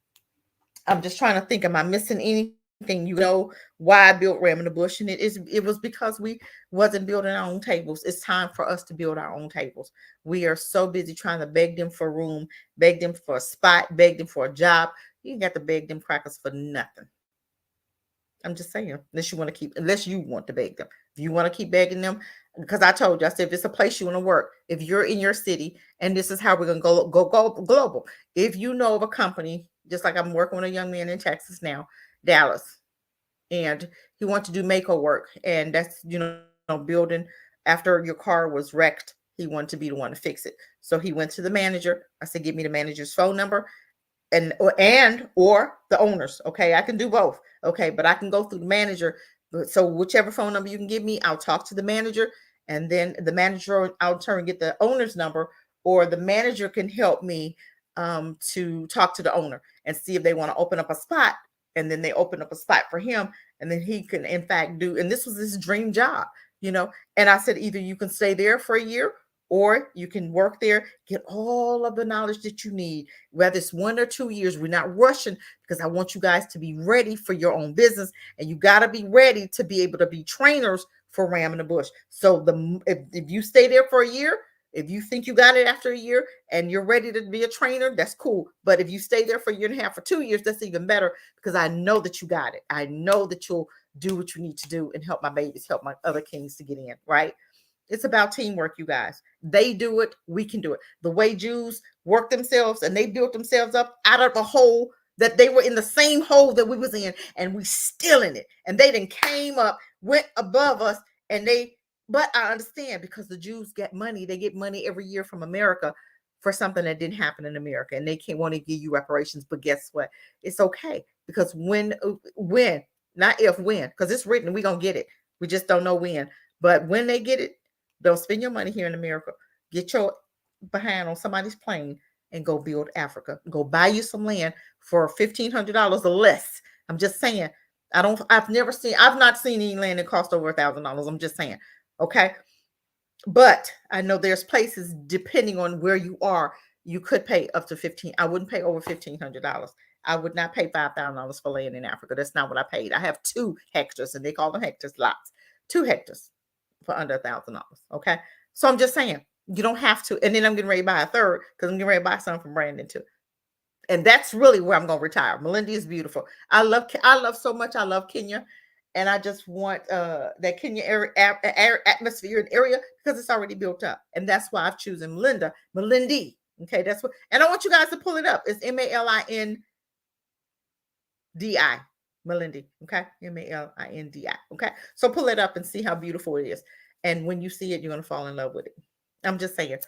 I'm just trying to think, am I missing anything? You know why I built Ram in the Bush, and it was because we wasn't building our own tables. It's time for us to build our own tables. We are so busy trying to beg them for room, beg them for a spot, beg them for a job. You ain't got to beg them crackers for nothing. I'm just saying, unless you want to beg them. If you want to keep begging them, because I told you, I said, if it's a place you want to work, if you're in your city, and this is how we're gonna go global. If you know of a company, just like I'm working with a young man in Texas now, Dallas, and he wants to do Mako work, and that's building after your car was wrecked. He wanted to be the one to fix it, so he went to the manager. I said, give me the manager's phone number or the owners. Okay, I can do both. Okay, but I can go through the manager. So whichever phone number you can give me, I'll talk to the manager, and then the manager, I'll turn and get the owner's number, or the manager can help me to talk to the owner and see if they want to open up a spot. And then they open up a spot for him, and then he can in fact do. And this was his dream job, And I said, either you can stay there for a year, or you can work there, get all of the knowledge that you need, whether it's 1 or 2 years. We're not rushing, because I want you guys to be ready for your own business, and you got to be ready to be able to be trainers for Ram in the Bush. So if you stay there for a year, if you think you got it after a year and you're ready to be a trainer, that's cool. But if you stay there for a year and a half or 2 years, that's even better, because I know that you got it. I know that you'll do what you need to do and help my babies, help my other kings to get in, right? It's about teamwork, you guys. They do it, we can do it. The way Jews worked themselves and they built themselves up out of a hole, that they were in the same hole that we was in, and we still in it. And they then came up, went above us, but I understand, because the Jews get money. They get money every year from America for something that didn't happen in America, and they can't want to give you reparations. But guess what? It's okay, because when, not if, when, because it's written, we're going to get it. We just don't know when. But when they get it, don't spend your money here in America. Get your behind on somebody's plane and go build Africa. Go buy you some land for $1,500 or less. I'm just saying. I've not seen any land that cost over $1,000. I'm just saying. Okay. But I know there's places, depending on where you are, you could pay up to I wouldn't pay over $1,500. I would not pay $5,000 for land in Africa. That's not what I paid. I have 2 hectares, and they call them hectares, lots. 2 hectares for under $1,000. Okay. So I'm just saying, you don't have to. And then I'm getting ready to buy a third, because I'm getting ready to buy some from Brandon too. And that's really where I'm going to retire. Melinda is beautiful. I love so much. I love Kenya. And I just want that Kenya atmosphere and area, because it's already built up. And that's why I've chosen Melindy. Okay. That's what, and I want you guys to pull it up. It's Malindi. Melindy. Okay. Malindi. Okay. So pull it up and see how beautiful it is. And when you see it, you're going to fall in love with it. I'm just saying.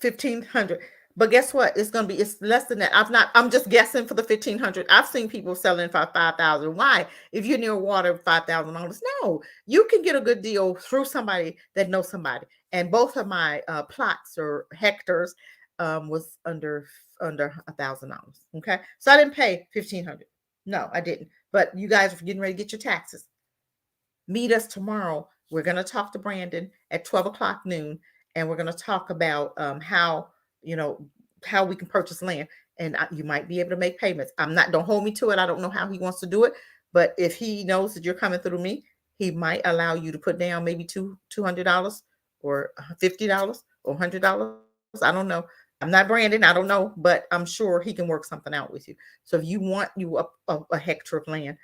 1,500. But guess what? It's less than that. I'm just guessing for the 1,500. I've seen people selling for 5,000. Why? If you're near water, $5,000. No, you can get a good deal through somebody that knows somebody. And both of my plots or hectares was under $1,000. Okay. So I didn't pay 1,500. No, I didn't. But you guys are getting ready to get your taxes. Meet us tomorrow. We're going to talk to Brandon at 12 o'clock noon. And we're going to talk about how we can purchase land. And you might be able to make payments. Don't hold me to it. I don't know how he wants to do it. But if he knows that you're coming through me, he might allow you to put down maybe $200 or $50 or $100. I don't know. I'm not Brandon. I don't know. But I'm sure he can work something out with you. So if you want a hectare of land,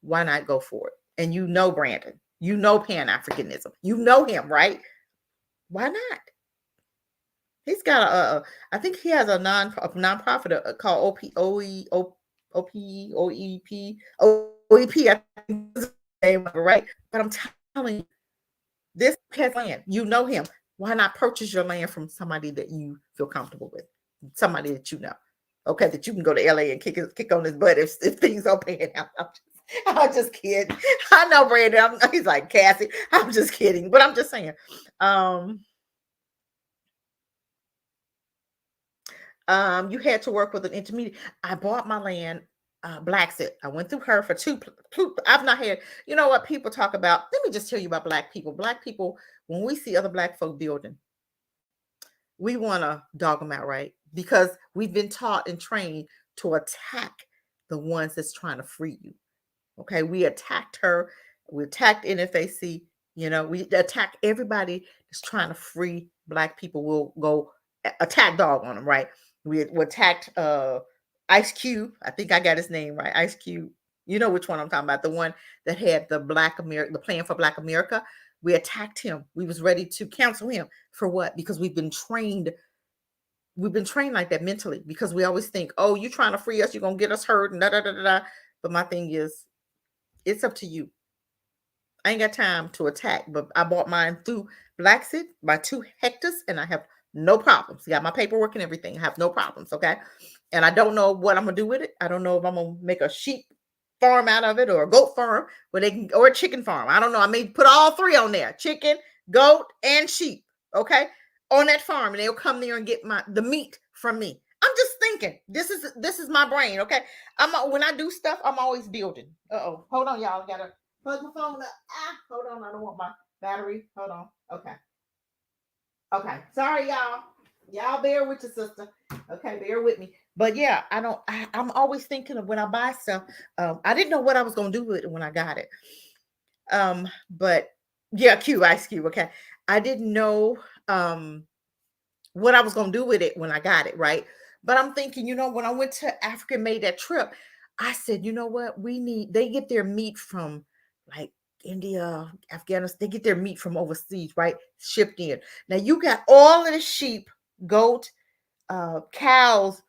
why not go for it? And you know Brandon. You know Pan-Africanism. You know him, right? Why not? He's got I think he has a nonprofit called OEP. I think, right? But I'm telling you, this has land. You know him. Why not purchase your land from somebody that you feel comfortable with? Somebody that you know. Okay, that you can go to LA and kick on his butt if things don't pan out. I'm just kidding. I know Brandon. He's like, Cassie, I'm just kidding. But I'm just saying. You had to work with an intermediate. I bought my land, Blacksett. I went through her for I've not had, you know what people talk about. Let me just tell you about Black people. Black people, when we see other Black folk building, we want to dog them out, right? Because we've been taught and trained to attack the ones that's trying to free you. Okay, we attacked her. We attacked NFAC. You know, we attack everybody that's trying to free Black people. We'll go attack dog on them, right? We attacked Ice Cube. I think I got his name right. Ice Cube. You know which one I'm talking about. The one that had the Black America, the plan for Black America. We attacked him. We was ready to cancel him for what? Because we've been trained like that mentally, because we always think, oh, you trying to free us, you're gonna get us hurt and da da da da. But my thing is, it's up to you. I ain't got time to attack, but I bought mine through Blacksett by 2 hectares, and I have no problems. Got my paperwork and everything. I have no problems. Okay. And I don't know what I'm gonna do with it. I don't know if I'm gonna make a sheep farm out of it, or a goat farm where they can, or a chicken farm. I don't know. I may put all 3 on there: chicken, goat, and sheep. Okay. On that farm, and they'll come there and get the meat from me. I'm just thinking, this is my brain. Okay. When I do stuff, I'm always building. Uh-oh. Hold on, y'all. Gotta plug my phone up. Hold on. I don't want my battery. Hold on. Okay. Okay. Sorry, y'all. Y'all bear with your sister. Okay, bear with me. But yeah, I'm always thinking of when I buy stuff. I didn't know what I was gonna do with it when I got it. But yeah, Ice Cube. Okay. I didn't know what I was gonna do with it when I got it, right? But I'm thinking, when I went to Africa and made that trip, I said, you know what? They get their meat from like India, Afghanistan. They get their meat from overseas, right? Shipped in. Now you got all of the sheep, goat, cows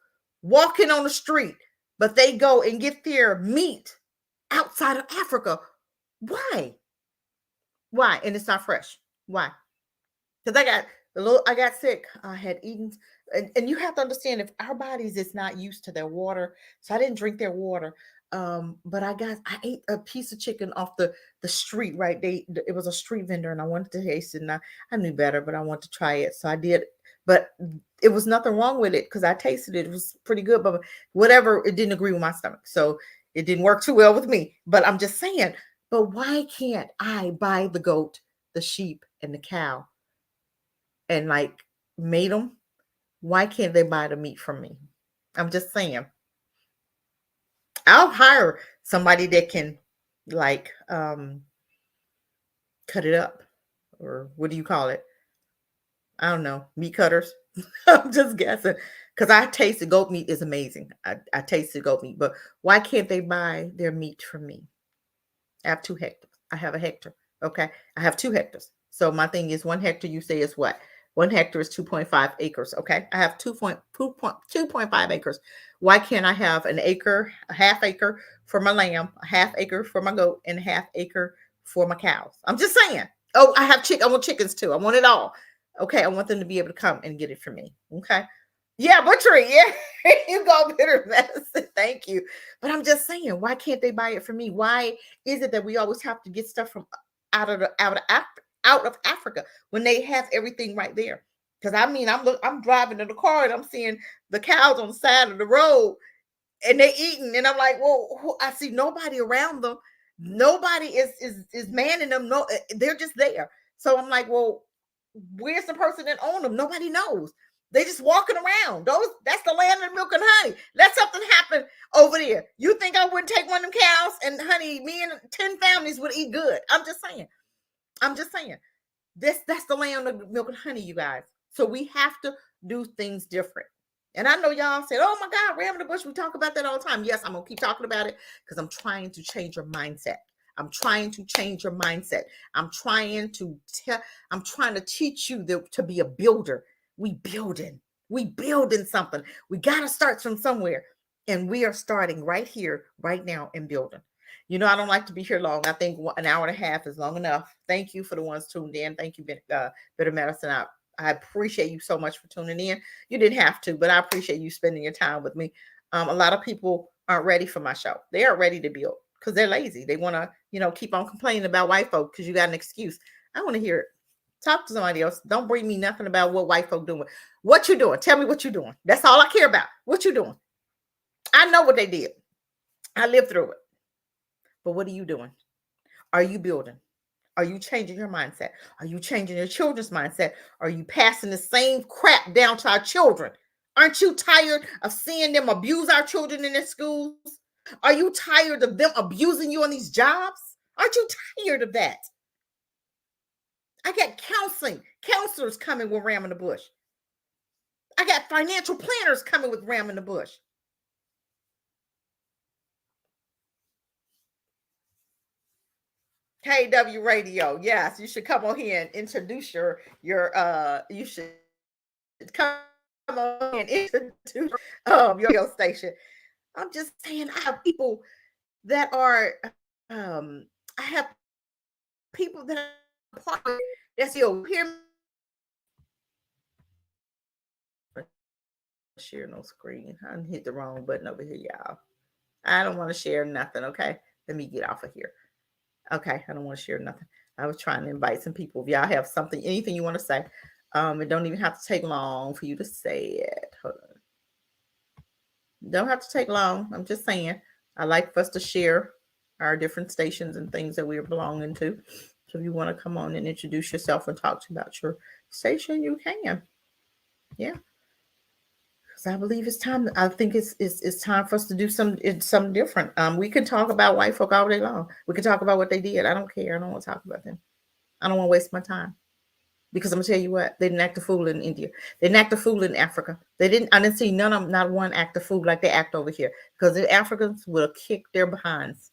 walking on the street, but they go and get their meat outside of Africa. Why? And it's not fresh. Why? Because I got sick. I had eaten, and you have to understand, if our bodies is not used to their water, so I didn't drink their water. But I ate a piece of chicken off the street, right? It was a street vendor, and I wanted to taste it, and I knew better, but I wanted to try it, so I did. But it was nothing wrong with it, because I tasted it. It was pretty good, but whatever, it didn't agree with my stomach, so it didn't work too well with me. But I'm just saying, but why can't I buy the goat, the sheep, and the cow and like made them? Why can't they buy the meat from me? I'm just saying. I'll hire somebody that can like cut it up, or what do you call it? I don't know, meat cutters. I'm just guessing, because I tasted goat meat is amazing. I tasted goat meat, but why can't they buy their meat from me? I have 2 hectares. I have a hectare. Okay. I have 2 hectares. So my thing is, 1 hectare, you say, is what? 1 hectare is 2.5 acres. Okay. I have 2.5 acres. Why can't I have an acre, a half acre for my lamb, a half acre for my goat, and a half acre for my cows? I'm just saying. Oh, I want chickens too. I want it all. Okay. I want them to be able to come and get it from me. Okay. Yeah, butchery. Yeah, you go, bitter medicine. Thank you. But I'm just saying, why can't they buy it from me? Why is it that we always have to get stuff from out of Africa when they have everything right there? Because I'm driving in the car and I'm seeing the cows on the side of the road and they eating, and I'm like, well, I see nobody around them. Nobody is manning them. No, they're just there. So I'm like, well, where's the person that owned them? Nobody knows. They just walking around. That's the land of milk and honey. Let something happen over there. You think I wouldn't take one of them cows and honey, me and 10 families would eat good? I'm just saying. That's the land of milk and honey, you guys. So we have to do things different. And I know y'all said, oh my God, Ram in the bush, we talk about that all the time. Yes, I'm gonna keep talking about it, because I'm trying to change your mindset. I'm trying to change your mindset. I'm trying to teach you to be a builder. We building something. We got to start from somewhere. And we are starting right here, right now, in building. I don't like to be here long. I think an hour and a half is long enough. Thank you for the ones tuned in. Thank you, Bitter Medicine. I appreciate you so much for tuning in. You didn't have to, but I appreciate you spending your time with me. A lot of people aren't ready for my show. They aren't ready to build because they're lazy. They want to, keep on complaining about white folk because you got an excuse. I want to hear it. Talk to somebody else. Don't bring me nothing about what white folk doing. What you doing? Tell me what you doing. That's all I care about. What you doing? I know what they did. I lived through it. But what are you doing? Are you building? Are you changing your mindset? Are you changing your children's mindset? Are you passing the same crap down to our children? Aren't you tired of seeing them abuse our children in their schools? Are you tired of them abusing you on these jobs? Aren't you tired of that? I got counselors coming with Ram in the bush. I got financial planners coming with Ram in the bush. KW Radio, yes, you should come on here and introduce your you should come on and introduce your radio station. I'm just saying, I have people that are I have people that are part of it that's here. Share no screen. I hit the wrong button over here, y'all. I don't want to share nothing. Okay, let me get off of here. Okay, I don't want to share nothing. I was trying to invite some people. If y'all have something, anything you want to say, it don't even have to take long for you to say it. Hold on. Don't have to take long. I'm just saying. I like for us to share our different stations and things that we are belonging to. So if you want to come on and introduce yourself and talk about your station, you can. Yeah. I believe it's time. I think it's time for us to do something different. We can talk about white folk all day long. We can talk about what they did. I don't care. I don't want to talk about them. I don't want to waste my time. Because I'm gonna tell you what, they didn't act a fool in India. They didn't act a fool in Africa. I didn't see none of them, not one act a fool like they act over here. Because the Africans would have kicked their behinds.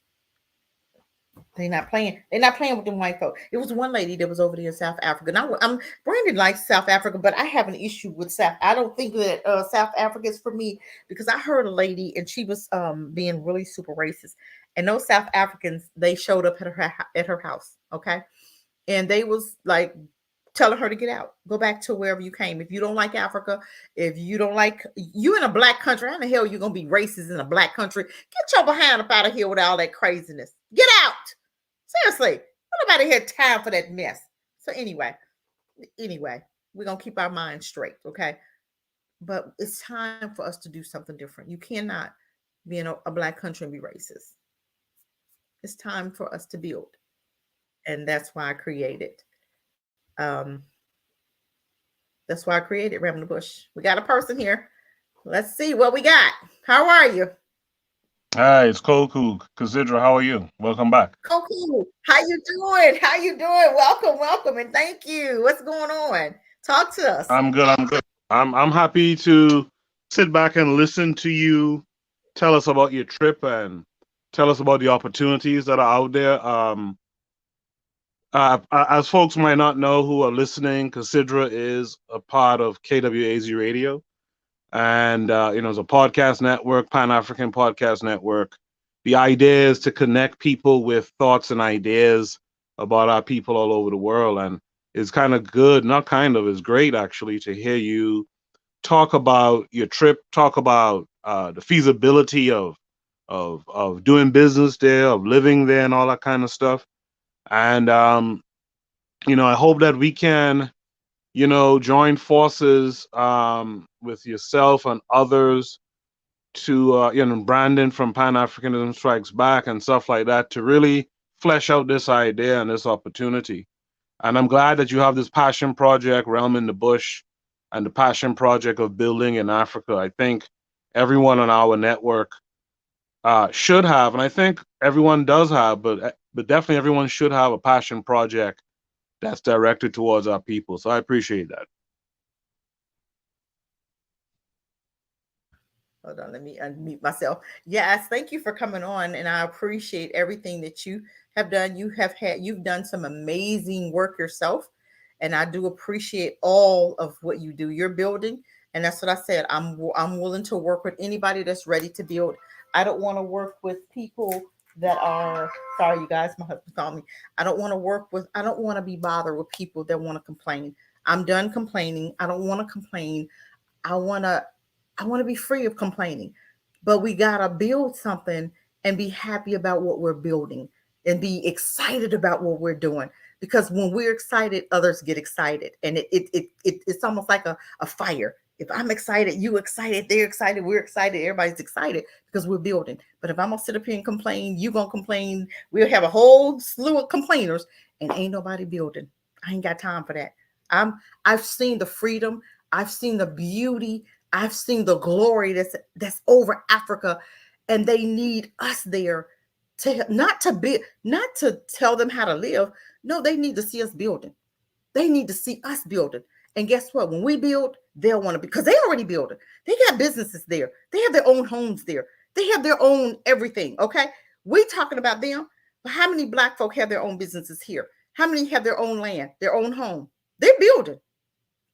They're not playing with them white folk. It was one lady that was over there in South Africa. Now, Brandon likes South Africa, but I have an issue with South. I don't think that South Africa is for me, because I heard a lady and she was being really super racist. And those South Africans, they showed up at her house, okay? And they was like telling her to get out, go back to wherever you came. If you don't like Africa, if you don't like, you in a black country, how the hell you gonna be racist in a black country? Get your behind up out of here with all that craziness. Get out. Seriously, nobody had time for that mess. So anyway, we're gonna keep our minds straight, okay? But it's time for us to do something different. You cannot be in a black country and be racist. It's time for us to build, and that's why I created. That's why I created Ram in the Bush. We got a person here. Let's see what we got. How are you? Hi, it's Koku. Considra, how are you? Welcome back. Koku, how you doing? How you doing? Welcome, and thank you. What's going on? Talk to us. I'm good. I'm happy to sit back and listen to you tell us about your trip and tell us about the opportunities that are out there. As folks might not know who are listening, Considra is a part of KWAZ Radio. And, it's a podcast network, Pan-African Podcast Network. The idea is to connect people with thoughts and ideas about our people all over the world. And it's kind of good, not kind of, it's great actually to hear you talk about your trip, talk about the feasibility of doing business there, of living there and all that kind of stuff. And, I hope that we can join forces with yourself and others to, Brandon from Pan-Africanism Strikes Back and stuff like that, to really flesh out this idea and this opportunity. And I'm glad that you have this passion project, Realm in the Bush, and the passion project of building in Africa. I think everyone on our network should have, and I think everyone does have, but definitely everyone should have a passion project that's directed towards our people. So I appreciate that. Hold on, let me unmute myself. Yes, thank you for coming on, and I appreciate everything that you have done. You've done some amazing work yourself, and I do appreciate all of what you do. You're building, and that's what I said. I'm willing to work with anybody that's ready to build. I don't want to work with people that are, sorry, you guys, my husband called me. I don't want to be bothered with people that want to complain. I'm done complaining. I don't want to complain. I want to be free of complaining, but we got to build something and be happy about what we're building. and be excited about what we're doing. Because when we're excited, others get excited. And it's almost like a fire. If I'm excited, you excited, they're excited, we're excited, everybody's excited because we're building. But if I'm gonna sit up here and complain, you gonna complain, we'll have a whole slew of complainers and ain't nobody building. I ain't got time for that. I've seen the freedom, I've seen the beauty, I've seen the glory that's over Africa, and they need us there to not to tell them how to live. No, they need to see us building. They need to see us building. And guess what? When we build, they'll want to be, because they already building. They got businesses there. They have their own homes there. They have their own everything. Okay. We talking about them, but how many Black folk have their own businesses here? How many have their own land, their own home? They're building.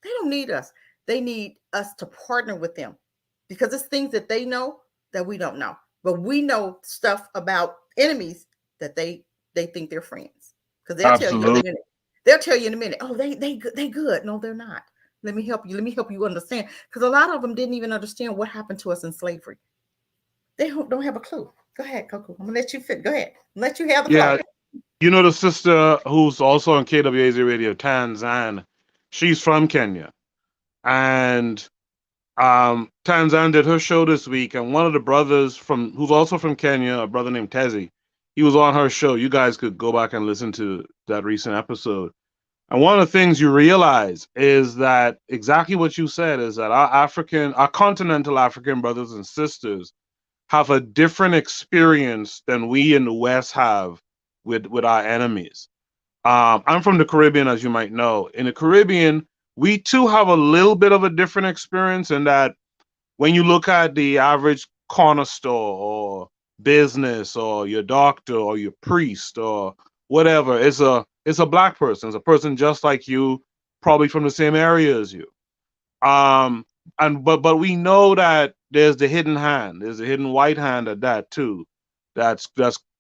They don't need us. They need us to partner with them, because it's things that they know that we don't know. But we know stuff about enemies that they think they're friends, because they'll tell you in a minute. They'll tell you in a minute, oh, they good. No, they're not. Let me help you. Let me help you understand. Because a lot of them didn't even understand what happened to us in slavery. They don't have a clue. Go ahead, Coco. I'm gonna let you fit. Go ahead. Let you have the floor. You know the sister who's also on KWAZ Radio, Tanzan. She's from Kenya, and Tanzan did her show this week, and one of the brothers who's also from Kenya, a brother named Tezi, he was on her show. You guys could go back and listen to that recent episode. And one of the things you realize is that exactly what you said is that our continental African brothers and sisters have a different experience than we in the West have with our enemies. I'm from the Caribbean, as you might know. In the Caribbean, we too have a little bit of a different experience in that when you look at the average corner store or business or your doctor or your priest or whatever, it's a Black person. It's a person just like you, probably from the same area as you. But we know that there's the hidden hand. There's a hidden white hand at that too, that's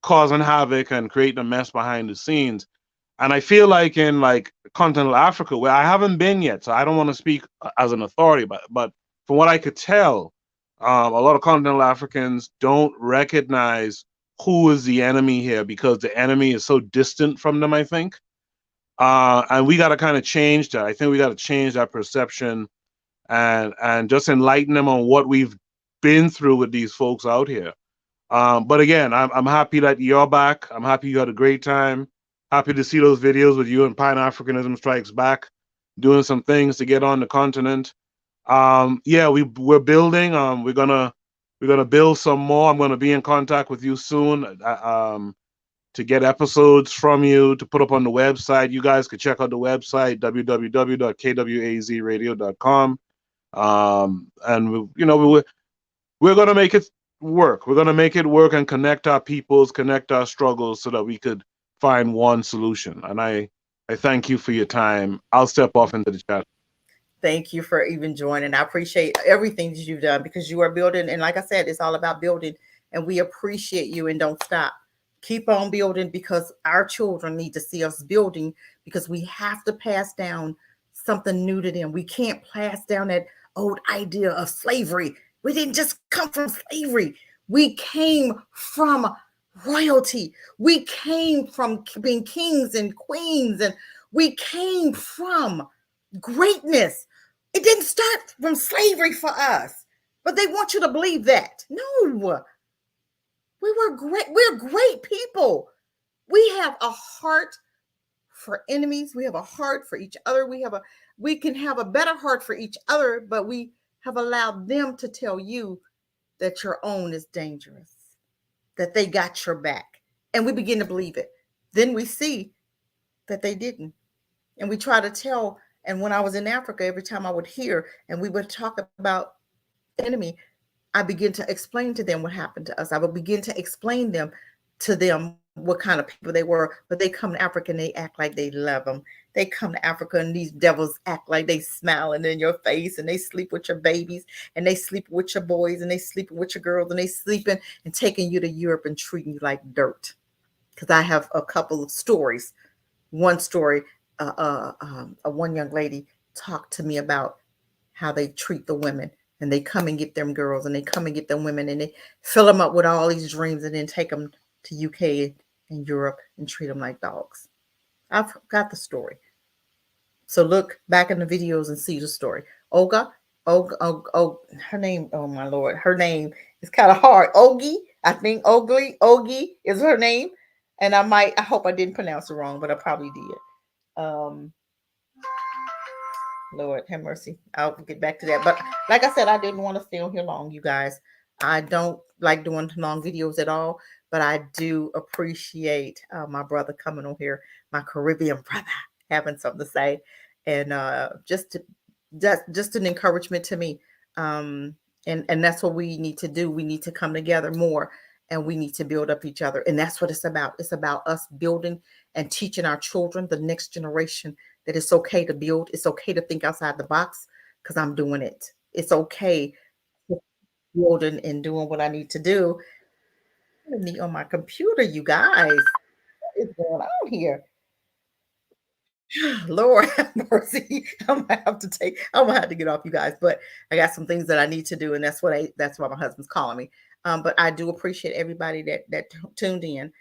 causing havoc and creating a mess behind the scenes. And I feel like in like continental Africa, where I haven't been yet, so I don't want to speak as an authority, but from what I could tell, a lot of continental Africans don't recognize who is the enemy here because the enemy is so distant from them, I think. And we got to kind of change that. I think we got to change that perception and just enlighten them on what we've been through with these folks out here. But again, I'm happy that you're back. I'm happy you had a great time. Happy to see those videos with you and Pan-Africanism Strikes Back doing some things to get on the continent. Yeah, we're building. We're gonna build some more. I'm gonna be in contact with you soon to get episodes from you to put up on the website. You guys can check out the website www.kwazradio.com. And we're gonna make it work. We're gonna make it work and connect our peoples, connect our struggles, so that we could find one solution. And I thank you for your time. I'll step off into the chat. Thank you for even joining. I appreciate everything that you've done, because you are building. And like I said, it's all about building, and we appreciate you, and don't stop. Keep on building, because our children need to see us building, because we have to pass down something new to them. We can't pass down that old idea of slavery. We didn't just come from slavery. We came from royalty. We came from being kings and queens, and we came from greatness. It didn't start from slavery for us, but they want you to believe that. No, we were great. We're great people. We have a heart for enemies. We have a heart for each other. We can have a better heart for each other, but we have allowed them to tell you that your own is dangerous, that they got your back. And we begin to believe it. Then we see that they didn't. And we try to tell. And when I was in Africa, every time I would hear and we would talk about enemy, I begin to explain to them what happened to us. I would begin to explain to them what kind of people they were. But they come to Africa and they act like they love them. They come to Africa and these devils act like they smiling in your face, and they sleep with your babies, and they sleep with your boys, and they sleep with your girls, and they sleeping and taking you to Europe and treating you like dirt. Because I have a couple of stories. One story, one young lady talked to me about how they treat the women, and they come and get them girls, and they come and get them women, and they fill them up with all these dreams, and then take them to UK in Europe and treat them like dogs. I've got the story. So look back in the videos and see the story. Olga, her name, oh my Lord, her name is kind of hard. Ogie, I think Ogie is her name. And I hope I didn't pronounce it wrong, but I probably did. Lord have mercy. I'll get back to that. But like I said, I didn't want to stay on here long, you guys. I don't like doing long videos at all, but I do appreciate my brother coming on here, my Caribbean brother, having something to say, and just an encouragement to me. And that's what we need to do. We need to come together more, and we need to build up each other. And that's what it's about. It's about us building and teaching our children, the next generation, that it's okay to build. It's okay to think outside the box, because I'm doing it. It's okay building and doing what I need to do. Me on my computer, you guys. What is going on here? Lord have mercy. I'm gonna have to get off, you guys. But I got some things that I need to do, and that's why my husband's calling me. But I do appreciate everybody that tuned in.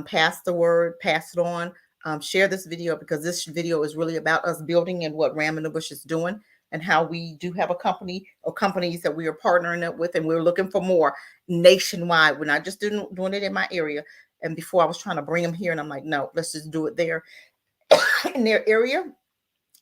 Pass the word, pass it on. Share this video, because this video is really about us building and what Ram in the Bush is doing, and how we do have a company or companies that we are partnering up with, and we're looking for more nationwide. We're not just doing it in my area. And before I was trying to bring them here, and I'm like, no, let's just do it there in their area,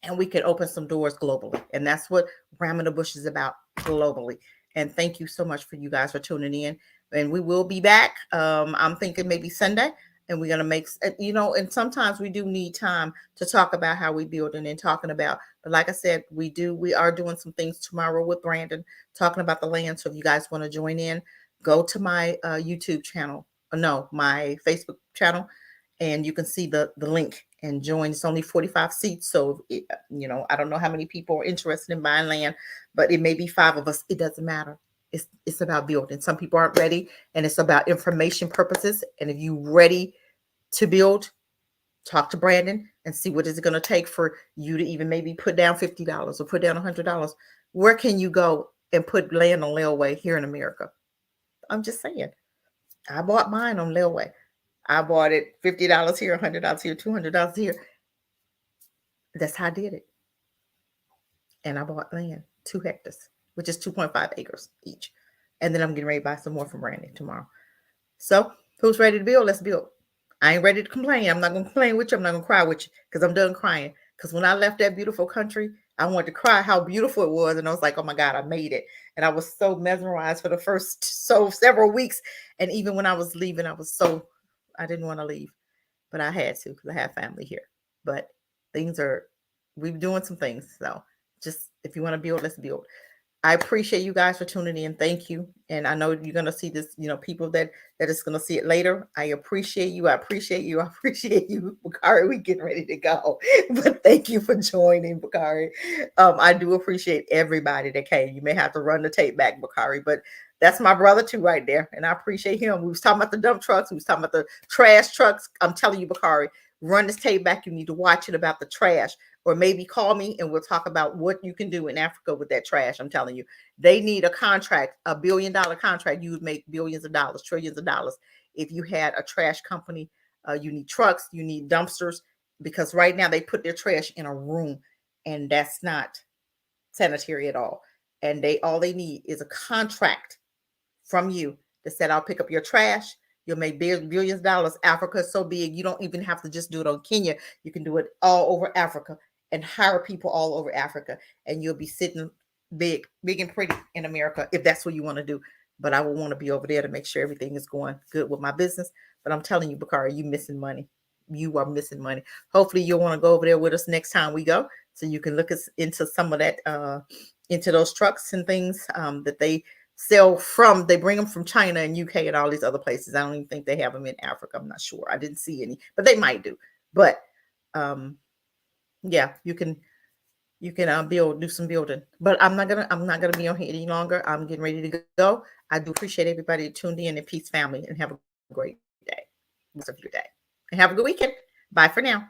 and we can open some doors globally. And that's what Ram in the Bush is about, globally. And thank you so much for you guys for tuning in. And we will be back. I'm thinking maybe Sunday, and we're going to make, and sometimes we do need time to talk about how we building and talking about, but like I said, we are doing some things tomorrow with Brandon, talking about the land. So if you guys want to join in, go to my YouTube channel, my Facebook channel, and you can see the link and join. It's only 45 seats. So, I don't know how many people are interested in buying land, but it may be 5 of us. It doesn't matter. It's about building. Some people aren't ready, and it's about information purposes. And if you're ready to build, talk to Brandon and see what is it going to take for you to even maybe put down $50 or put down $100. Where can you go and put land on layaway here in America? I'm just saying. I bought mine on layaway. I bought it $50 here, $100 here, $200 here. That's how I did it. And I bought land, 2 hectares, which is 2.5 acres each. And then I'm getting ready to buy some more from Randy tomorrow. So who's ready to build? Let's build. I ain't ready to complain. I'm not going to complain with you. I'm not going to cry with you, because I'm done crying. Because when I left that beautiful country, I wanted to cry how beautiful it was. And I was like, oh my God, I made it. And I was so mesmerized for the first several weeks. And even when I was leaving, I didn't want to leave, but I had to, because I have family here. But we're doing some things. So just, if you want to build, let's build. I appreciate you guys for tuning in. Thank you. And I know you're going to see this, people that is going to see it later. I appreciate you. I appreciate you. I appreciate you. Bakari, we getting ready to go. But thank you for joining, Bakari. I do appreciate everybody that came. You may have to run the tape back, Bakari, but that's my brother too right there. And I appreciate him. We was talking about the dump trucks. We was talking about the trash trucks. I'm telling you, Bakari, run this tape back. You need to watch it about the trash. Or maybe call me and we'll talk about what you can do in Africa with that trash. I'm telling you, they need a contract, $1 billion contract. You would make billions of dollars, trillions of dollars. If you had a trash company, you need trucks, you need dumpsters, because right now they put their trash in a room, and that's not sanitary at all. And all they need is a contract from you that said, I'll pick up your trash. You'll make billions of dollars. Africa is so big, you don't even have to just do it on Kenya. You can do it all over Africa and hire people all over Africa, and you'll be sitting big and pretty in America, if that's what you want to do. But I would want to be over there to make sure everything is going good with my business. But I'm telling you, Bakari, you missing money. You are missing money. Hopefully you'll want to go over there with us next time we go, so you can look into some of that, into those trucks and things that they sell they bring them from China and UK and all these other places. I don't even think they have them in Africa. I'm not sure. I didn't see any, but they might do. But yeah, you can do some building. But I'm not gonna be on here any longer. I'm getting ready to go. I do appreciate everybody that tuned in, and peace, family, and have a great day, rest of your day, and have a good weekend. Bye for now.